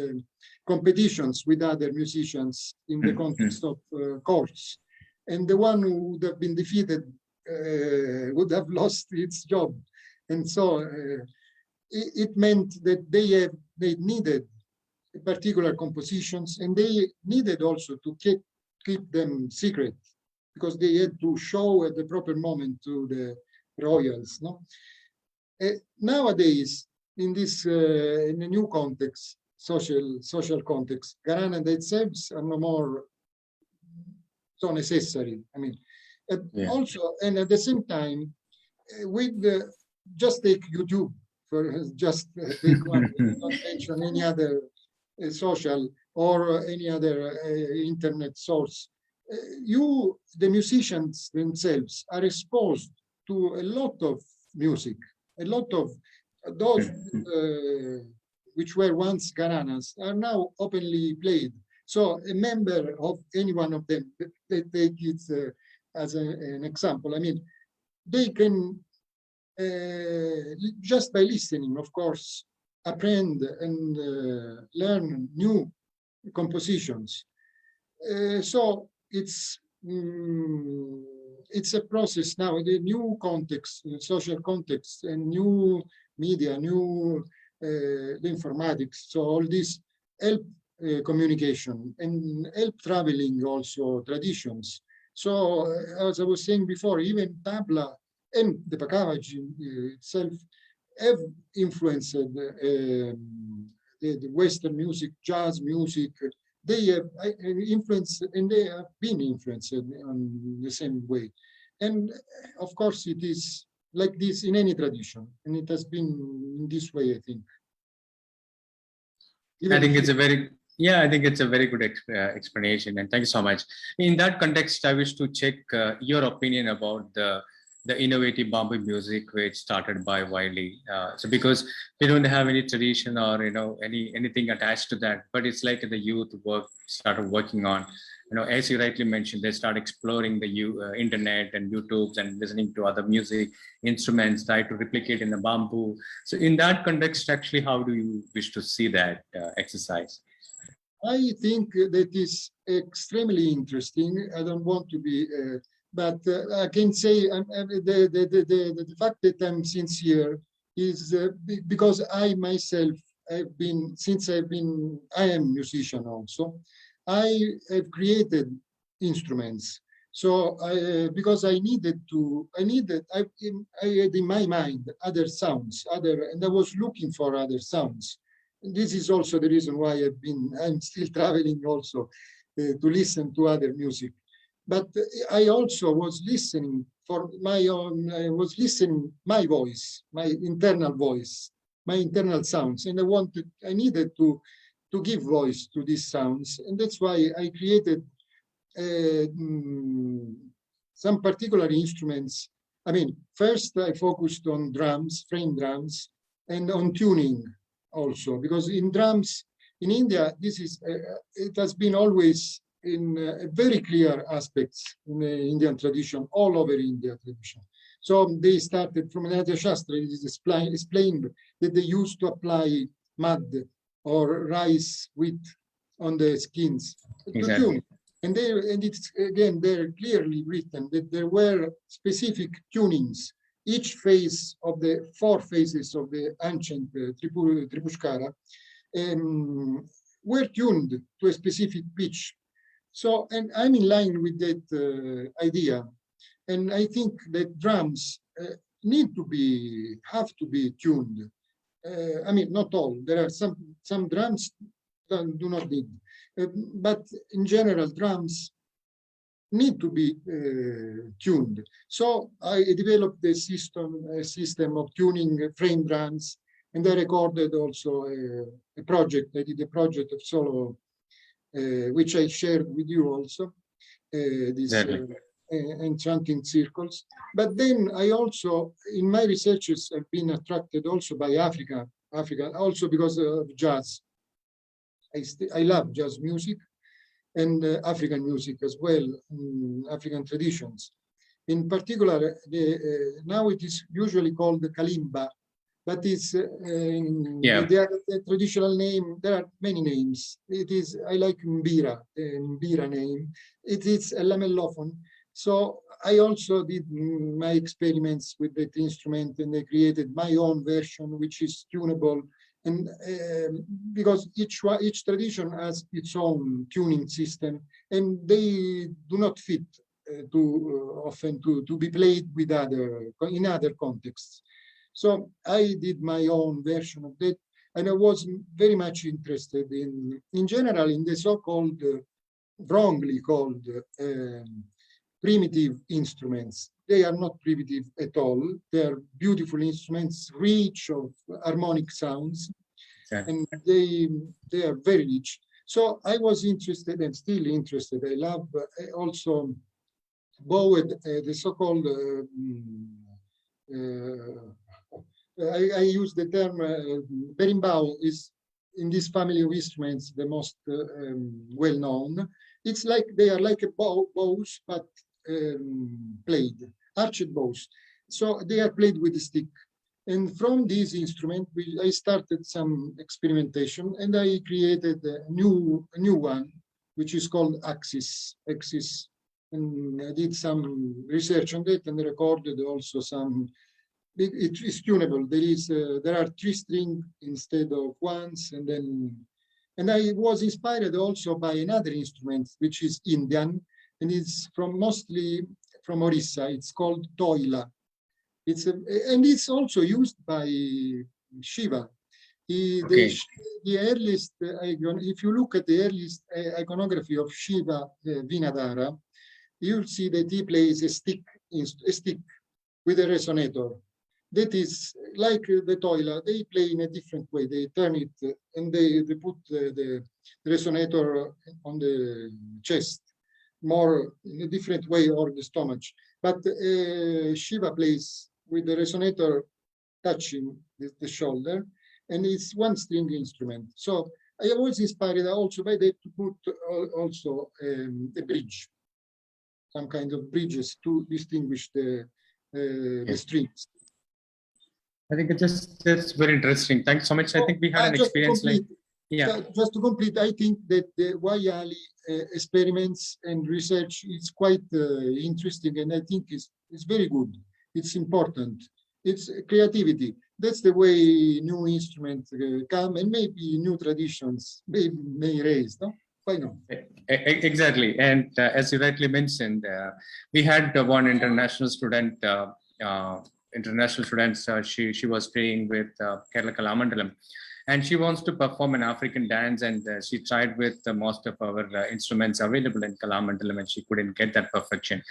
competitions with other musicians in the context of courts. And the one who would have been defeated would have lost its job. And so it meant that they needed particular compositions, and they needed also to keep them secret because they had to show at the proper moment to the royals. Nowadays, in a new context, social context, Gharana themselves are no more so necessary. Also, and at the same time, just take YouTube, for just take one, not mention any other social or any other internet source. The musicians themselves are exposed to a lot of music, a lot of those which were once gharanas are now openly played. So a member of any one of them, they take it as an example. I mean, they can, just by listening, of course, apprend and learn new compositions. So it's a process now, the new context, social context, and new media, new the informatics. So all this help communication and help traveling also traditions. So as I was saying before, even tabla and the Pakavaji itself have influenced the Western music, jazz music. They have influenced, and they have been influenced in the same way. And of course, it is like this in any tradition, and it has been in this way, I think. I think it's a very, yeah, I think it's a very good explanation, and thank you so much. In that context, I wish to check your opinion about the innovative bamboo music which started by Wiley. So because we don't have any tradition or anything attached to that, but it's like the youth started working on. As you rightly mentioned, they start exploring the internet and YouTubes and listening to other music instruments, try to replicate in the bamboo. So in that context, actually, how do you wish to see that exercise? I think that is extremely interesting. I don't want to be, but I can say the fact that I'm sincere is because I myself have been, I am a musician also. I have created instruments. So because I had in my mind other sounds, and I was looking for other sounds. This is also the reason why I'm still traveling also to listen to other music. But I also was listening for my own, my voice, my internal voice, my internal sounds. And I needed to give voice to these sounds. And that's why I created some particular instruments. I mean, first I focused on drums, frame drums, and on tuning also, because in drums in India, this is it has been always in very clear aspects in the Indian tradition, all over India tradition. So they started from Anatya Shastra. It is explained that they used to apply mud or rice wheat on the skins to tune. And it's again there clearly written that there were specific tunings. Each phase of the 4 phases of the ancient Tripushkara were tuned to a specific pitch. So, and I'm in line with that idea. And I think that drums have to be tuned. I mean, not all. There are some drums that do not need. But in general, drums need to be tuned. So I developed a system of tuning frame drums, and I recorded also a project. I did a project of solo, which I shared with you also, these enchanting circles. But then I also, in my researches, have been attracted also by Africa also because of jazz. I love jazz music and African music as well, African traditions. In particular, now it is usually called the Kalimba, but it's the traditional name. There are many names. I like Mbira, the Mbira name. It is a lamellophone. So I also did my experiments with that instrument, and I created my own version, which is tunable. And because each tradition has its own tuning system, and they do not fit too often to be played with in other contexts. So I did my own version of that, and I was very much interested in general, in the so-called, wrongly called primitive instruments. They are not primitive at all. They are beautiful instruments, rich of harmonic sounds, Exactly. and they are very rich. So I was interested and still interested. I love also bowed, the so-called I use the term berimbau is in this family of instruments the most well known. It's like they are like a bows, but played, arched bows. So they are played with a stick. And from this instrument, I started some experimentation, and I created a new one, which is called Axis. Axis, and I did some research on it and recorded also some. It is tunable. There are 3 strings instead of ones, and I was inspired also by another instrument which is Indian, and it's mostly from Orissa. It's called toila. And it's also used by Shiva. The earliest icon, if you look at the earliest iconography of Shiva Vinadhara, you'll see that he plays a stick with a resonator. That is like the toila. They play in a different way. They turn it and they put the resonator on the chest, more in a different way, or the stomach. But Shiva plays with the resonator touching the shoulder, and it's 1 string instrument. So I was inspired also by that to put also a bridge, some kind of bridges to distinguish the strings. I think that's very interesting. Thanks so much. I think we had an experience like, yeah. Just to complete, I think that the Wayali experiments and research is quite interesting, and I think it's very good. It's important. It's creativity. That's the way new instruments come, and maybe new traditions may raise. No, why not? Exactly. And as you rightly mentioned, we had one international student. She was playing with Kerala Kalamandalam, and she wants to perform an African dance, and she tried with most of our instruments available in Kalamandalam, and she couldn't get that perfection.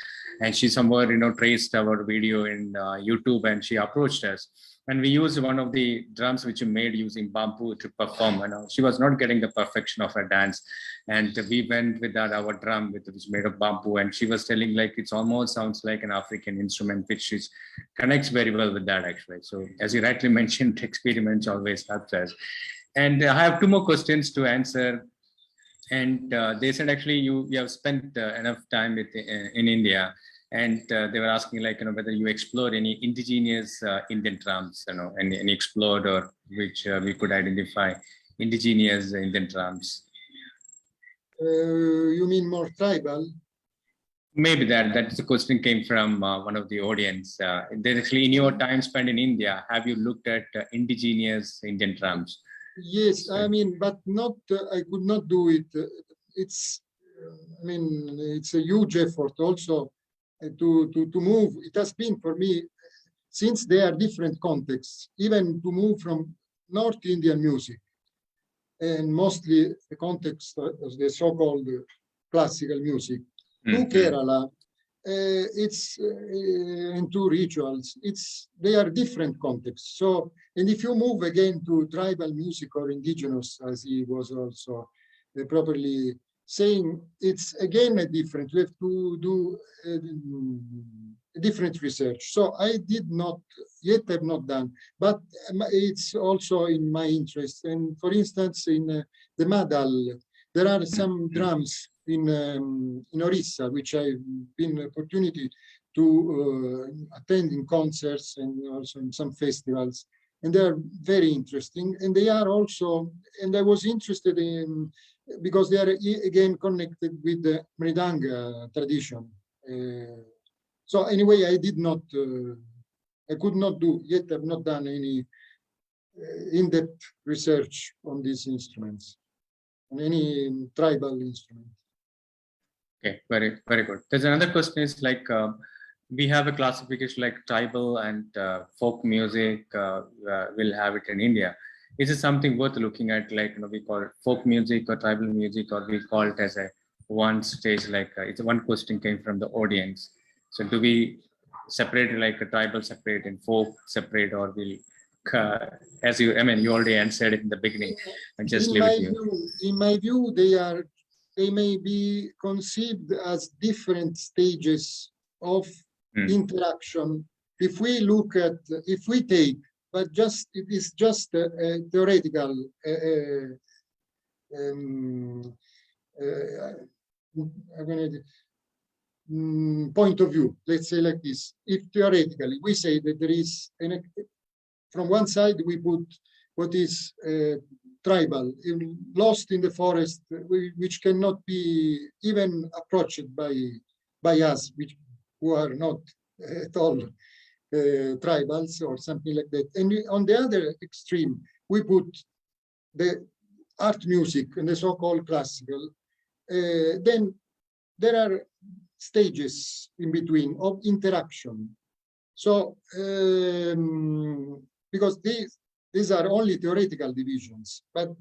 And she somewhere traced our video in YouTube, and she approached us, and we used one of the drums which we made using bamboo to perform. She was not getting the perfection of her dance, and we went with our drum, which was made of bamboo, and she was telling like it almost sounds like an African instrument, which connects very well with that actually. So as you rightly mentioned, experiments always helps us. And I have 2 more questions to answer. And they said actually you have spent enough time in India, and they were asking like whether you explored any indigenous Indian drums, any explored, or which we could identify indigenous Indian drums. You mean more tribal? Maybe that's the question came from one of the audience. Actually, in your time spent in India, have you looked at indigenous Indian drums? Yes, I mean, but not. I could not do it. It's a huge effort also to move. It has been for me, since they are different contexts, even to move from North Indian music and mostly the context of the so-called classical music to Kerala. It's into rituals. They are different contexts. So, and if you move again to tribal music or indigenous, as he was also properly saying, it's again a different. We have to do a different research. So I did not yet have not done, but it's also in my interest. And for instance, in the Madal, there are some drums in Orissa, which I've been opportunity to attend in concerts and also in some festivals, and they are very interesting. And they are also, and I was interested in because they are again connected with the Mridanga tradition. So anyway, I did not, I could not do yet. Have not done any in-depth research on these instruments, on any tribal instrument. Okay, very, very good. There's another question is like, we have a classification like tribal and folk music, we'll have it in India. Is it something worth looking at, like, we call it folk music or tribal music, or we call it as a one stage, like it's one question came from the audience. So do we separate like a tribal separate and folk separate, or will as you, I mean, you already answered it in the beginning, and just leave it to you. In my view, they may be conceived as different stages of interaction. If we look at, if we take, but just it is just a theoretical point of view. Let's say like this: if theoretically we say that there is from one side we put what is tribal, lost in the forest, which cannot be even approached by us, who are not at all tribals or something like that. And on the other extreme, we put the art music and the so-called classical. Then there are stages in between of interaction. So because these are only theoretical divisions, but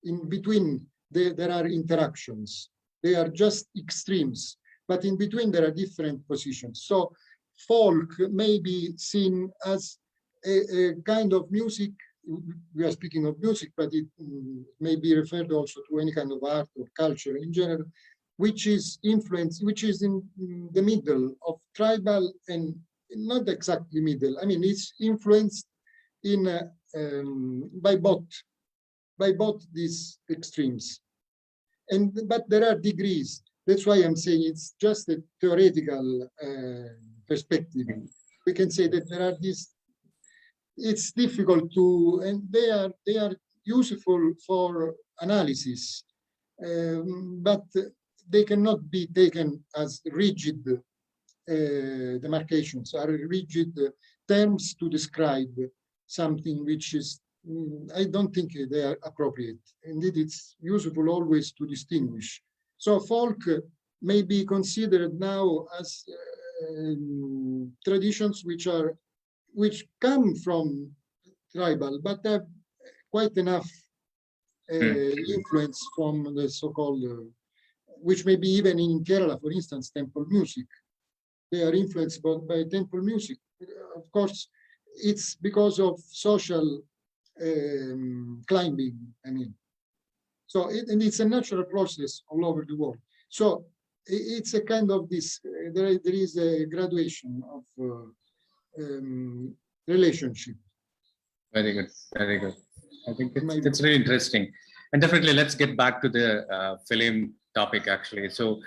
in between there are interactions. They are just extremes, but in between there are different positions. So folk may be seen as a kind of music. We are speaking of music, but it may be referred also to any kind of art or culture in general, which is influenced, which is in the middle of tribal and not exactly middle. I mean, it's influenced in by both these extremes. But there are degrees. That's why I'm saying it's just a theoretical perspective. We can say that there are these. It's difficult to, and they are useful for analysis, but they cannot be taken as rigid demarcations, are rigid terms to describe something which is, I don't think they are appropriate. Indeed, it's useful always to distinguish. So folk may be considered now as traditions which come from tribal, but have quite enough influence from the so-called, which may be even in Kerala, for instance, temple music. They are influenced by temple music. Of course, it's because of social climbing, I mean. So, and it's a natural process all over the world. So it's a kind of this, there is a graduation of relationship. Very good, very good. I think it's really interesting. And definitely let's get back to the film topic actually. So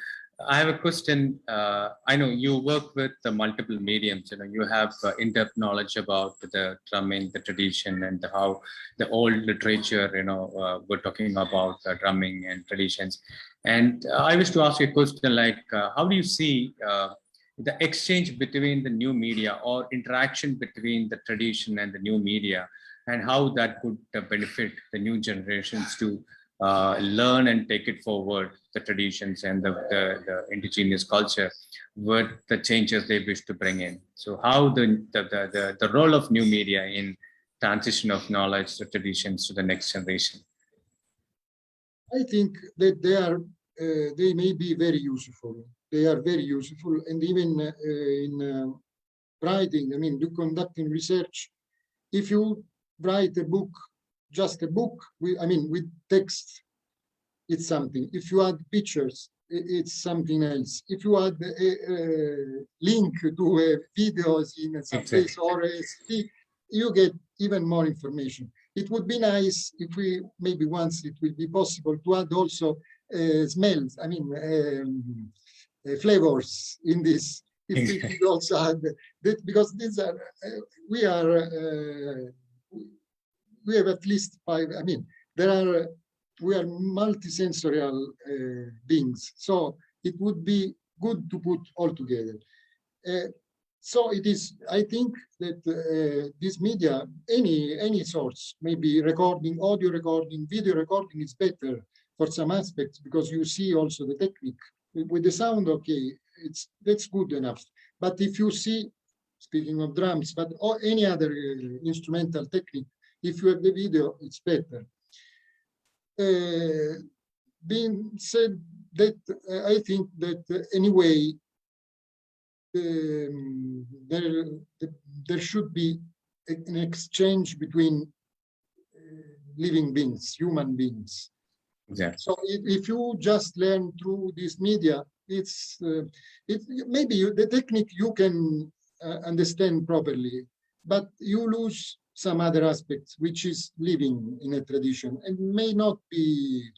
I have a question. I know you work with the multiple mediums, you know, you have in-depth knowledge about the drumming, the tradition, and how the old literature, you know, we're talking about drumming and traditions. And I wish to ask you a question like, how do you see the exchange between the new media or interaction between the tradition and the new media, and how that could benefit the new generations to learn and take it forward, the traditions and the indigenous culture with the changes they wish to bring in. So how the role of new media in transition of knowledge, the traditions to the next generation? I think that they may be very useful. They are very useful, and even in writing, I mean, conducting research, if you write a book, just a book, with text, it's something. If you add pictures, it's something else. If you add a link to a video in some place or a CD, you get even more information. It would be nice if we, maybe once it will be possible to add also smells, flavors in this. If we could also add that, because these are, we have at least 5, we are multisensorial beings. So it would be good to put all together. So it is, I think that this media, any source, maybe recording, audio recording, video recording is better for some aspects, because you see also the technique. With the sound, okay, that's good enough. But if you see, speaking of drums, but or any other instrumental technique, if you have the video, it's better. Being said that, I think that anyway, there should be an exchange between living beings, human beings. Exactly. So if you just learn through this media, it's maybe the technique you can understand properly, but you lose some other aspects, which is living in a tradition and may not be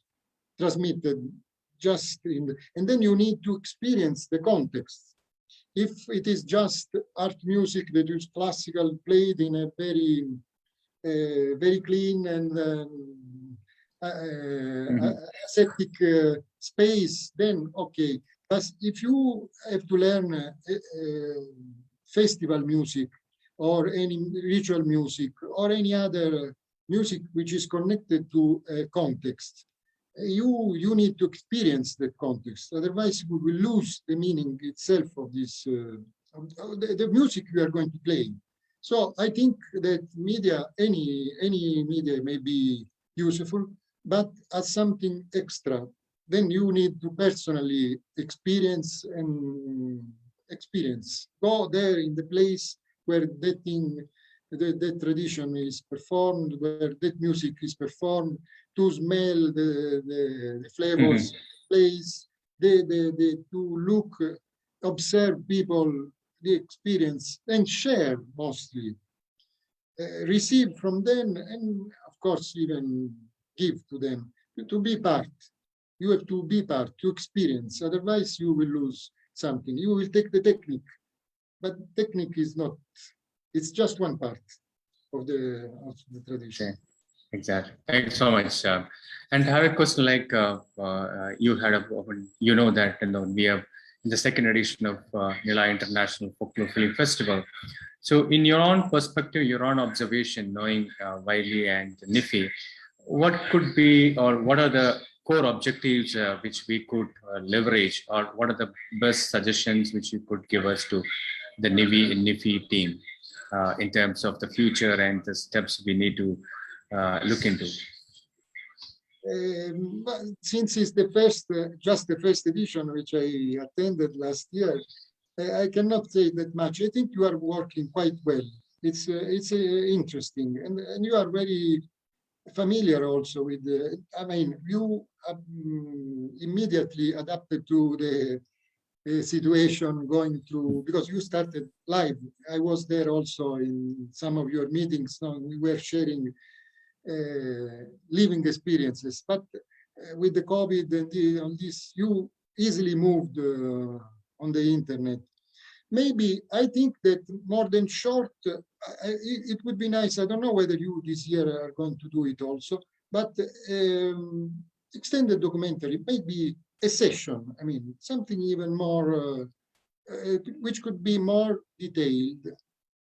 transmitted just in the, and then you need to experience the context. If it is just art music that is classical, played in a very clean and aseptic space, then okay. But if you have to learn festival music or any ritual music or any other music which is connected to a context, you need to experience that context. Otherwise, we will lose the meaning itself of this the music we are going to play. So I think that media, any media may be useful, but as something extra, then you need to personally experience and experience. Go there in the place where that thing, that tradition is performed, where that music is performed, to smell the flavors, place, to look, observe people, the experience, and share mostly. Receive from them, and of course, even give to them, to be part. You have to be part, to experience. Otherwise, you will lose something. You will take the technique, but technique is not, it's just one part of the tradition. Okay. Exactly. Thank you so much. And I have a question like you had you know that we have in the second edition of Nila International Folklore Film Festival. So in your own perspective, your own observation, knowing Wiley and NIFI, what could be or what are the core objectives which we could leverage, or what are the best suggestions which you could give us to the NIFI team in terms of the future and the steps we need to look into? Since it's the first, just the first edition, which I attended last year, I cannot say that much. I think you are working quite well. It's interesting, and you are very familiar also with the, I mean, you immediately adapted to the situation going through, because you started live. I was there also in some of your meetings. So we were sharing living experiences, but with the COVID and on this, you easily moved on the internet. Maybe I think that more than short, it would be nice. I don't know whether you this year are going to do it also, but extended documentary, maybe a session. I mean, something even more, which could be more detailed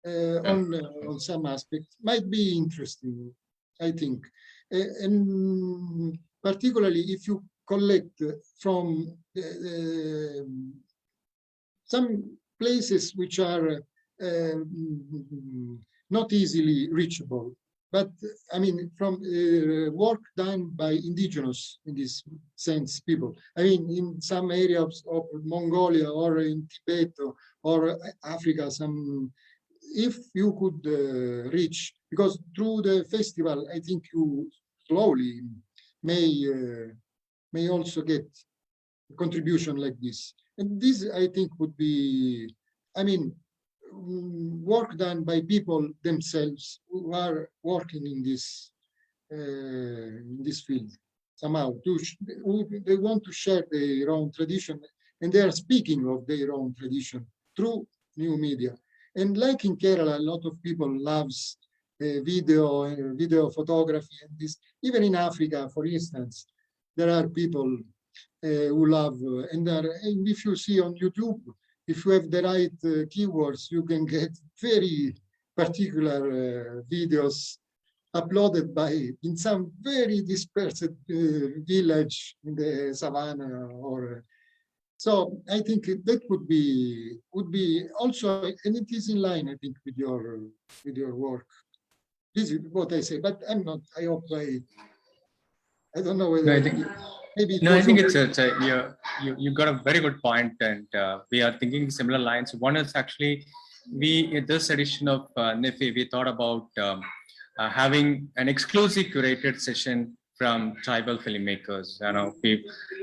on some aspects, might be interesting, I think. And particularly if you collect from some places which are not easily reachable, but I mean, from work done by indigenous, in this sense, people. I mean, in some areas of Mongolia or in Tibet or Africa, some, if you could reach, because through the festival, I think you slowly may also get a contribution like this. And this, I think, would be, I mean, work done by people themselves who are working in this field somehow. They want to share their own tradition, and they are speaking of their own tradition through new media. And like in Kerala, a lot of people loves video photography, and this. Even in Africa, for instance, there are people who love, and if you see on YouTube, if you have the right keywords, you can get very particular videos uploaded in some very dispersed village in the savannah. Or so I think that would be also, and it is in line, I think, with your work. This is what I say, but I'm not. I hope I don't know whether No, I think, maybe it no, I think was you got a very good point, and we are thinking similar lines. One is actually we in this edition of NIFI, we thought about having an exclusive curated session from tribal filmmakers.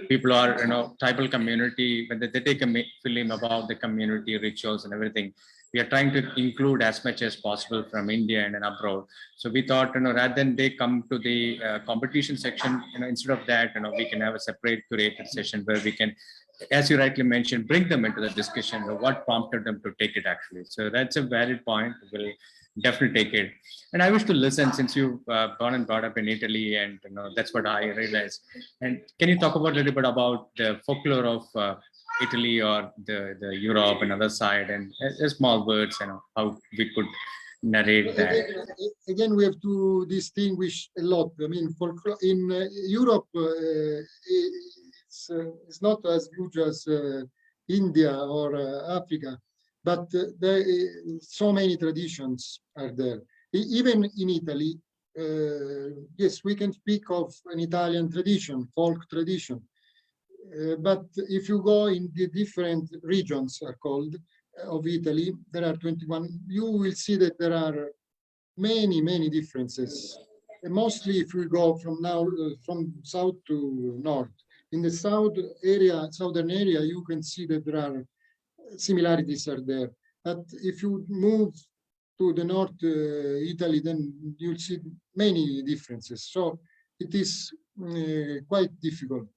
People are, tribal community, when they take a film about the community rituals and everything, we are trying to include as much as possible from India and abroad. So we thought, rather than they come to the competition section, instead of that, we can have a separate curated session where we can, as you rightly mentioned, bring them into the discussion of what prompted them to take it actually. So that's a valid point. We'll definitely take it. And I wish to listen, since you've born and brought up in Italy, and that's what I realized. And can you talk about a little bit about the folklore of Italy or the Europe and other side, and small words, how we could narrate that? Again, we have to distinguish a lot. I mean, in Europe, it's not as huge as India or Africa, but so many traditions are there. Even in Italy, yes, we can speak of an Italian tradition, folk tradition. But if you go in the different regions are called of Italy, there are 21, you will see that there are many differences. And mostly if we go from from south to north. In the southern area, you can see that there are similarities are there. But if you move to the north Italy, then you'll see many differences. So it is quite difficult.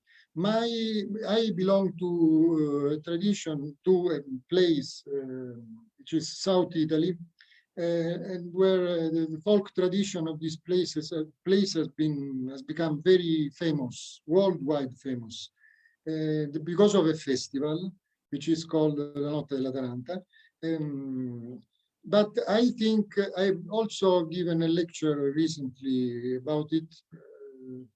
I belong to a tradition, to a place which is South Italy, and where the folk tradition of these places has become very famous, worldwide famous, because of a festival which is called La Notte dell'Atalanta. But I think I've also given a lecture recently about it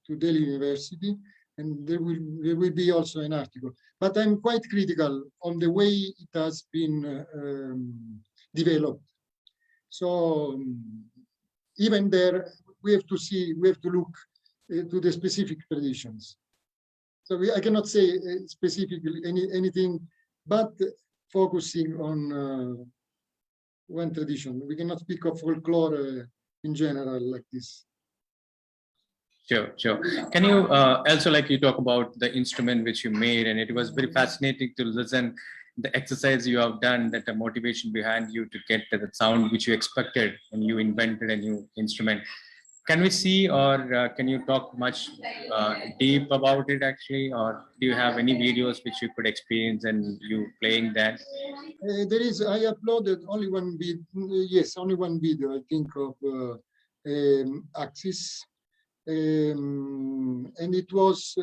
to Delhi University, and there will be also an article. But I'm quite critical on the way it has been developed. So even there, we have to look to the specific traditions. So I cannot say specifically anything, but focusing on one tradition. We cannot speak of folklore in general like this. Sure. Can you also, like, you talk about the instrument which you made, and it was very fascinating to listen the exercise you have done, that the motivation behind you to get the sound which you expected, and you invented a new instrument. Can we see, or can you talk much deep about it actually, or do you have any videos which you could experience and you playing that? I uploaded only one video. Yes, only one video. I think of Axis. And it was,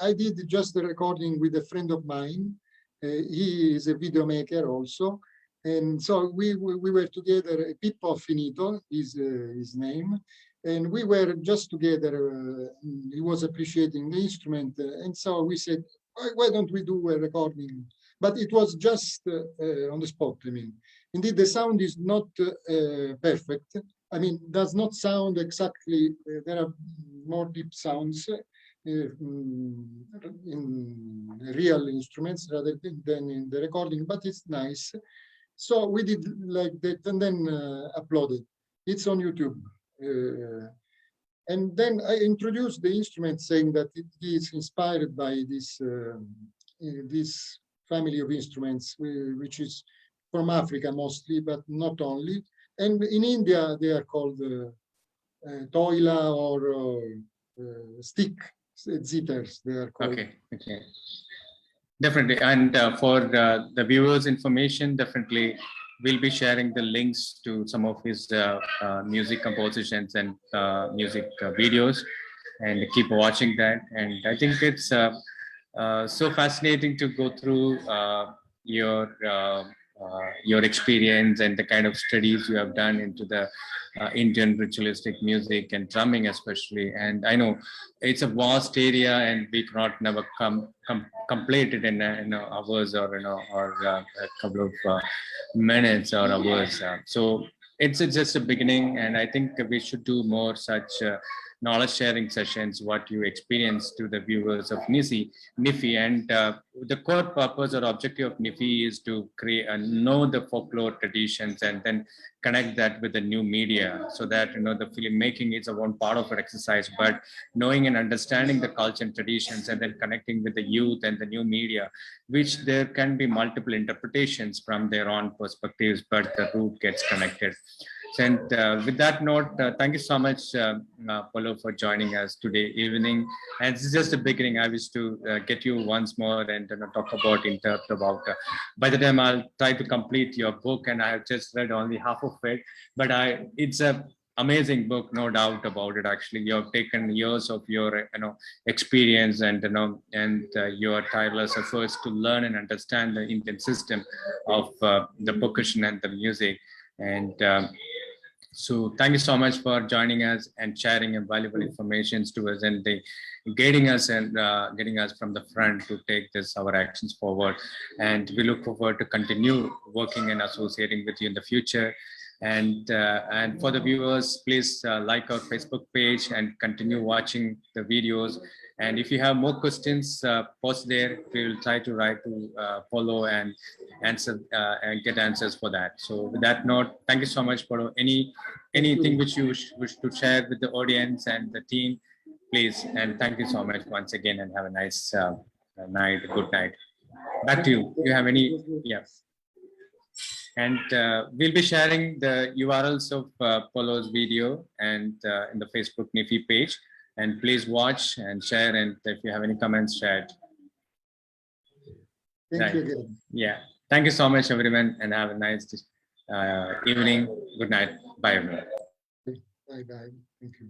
I did just a recording with a friend of mine. He is a video maker also. And so we were together, Pippo Finito is his name. And we were just together. He was appreciating the instrument. And so we said, why don't we do a recording? But it was just on the spot. I mean, indeed, the sound is not perfect. I mean, does not sound exactly, there are more deep sounds in real instruments rather than in the recording, but it's nice. So we did like that and then uploaded. It's on YouTube. And then I introduced the instrument saying that it is inspired by this family of instruments, which is from Africa mostly, but not only. And in India, they are called toila or stick zithers, they are called. Okay. Definitely. And for the viewers' information, definitely we'll be sharing the links to some of his music compositions and music videos, and keep watching that. And I think it's so fascinating to go through your experience and the kind of studies you have done into the Indian ritualistic music and drumming especially. And I know it's a vast area, and we cannot never complete it in hours or a couple of minutes or hours. So it's just a beginning, and I think we should do more such knowledge sharing sessions, what you experienced to the viewers of NIFI. And the core purpose or objective of NIFI is to create and know the folklore traditions and then connect that with the new media, so that the filmmaking is a one part of our exercise, but knowing and understanding the culture and traditions and then connecting with the youth and the new media, which there can be multiple interpretations from their own perspectives, but the root gets connected. And with that note, thank you so much, Paolo, for joining us today evening. And this is just the beginning. I wish to get you once more and talk about by the time I'll try to complete your book, and I have just read only half of it, but it's a amazing book, no doubt about it. Actually, you have taken years of your experience and your tireless efforts to learn and understand the Indian system of the percussion and the music. And so thank you so much for joining us and sharing valuable information to us and guiding us and getting us from the front to take our actions forward. And we look forward to continue working and associating with you in the future. And for the viewers, please like our Facebook page and continue watching the videos. And if you have more questions, post there. We will try to write to Paolo and answer and get answers for that. So with that note, thank you so much, Paolo. Anything which you wish to share with the audience and the team, please. And thank you so much once again, and have a nice night. Good night. Back to you. You have any? Yeah. And we'll be sharing the URLs of Paolo's video and in the Facebook NIFI page. And please watch and share. And if you have any comments, share it. Thank you again. Yeah. Thank you so much, everyone, and have a nice evening. Good night. Bye, everyone. Bye-bye. Thank you.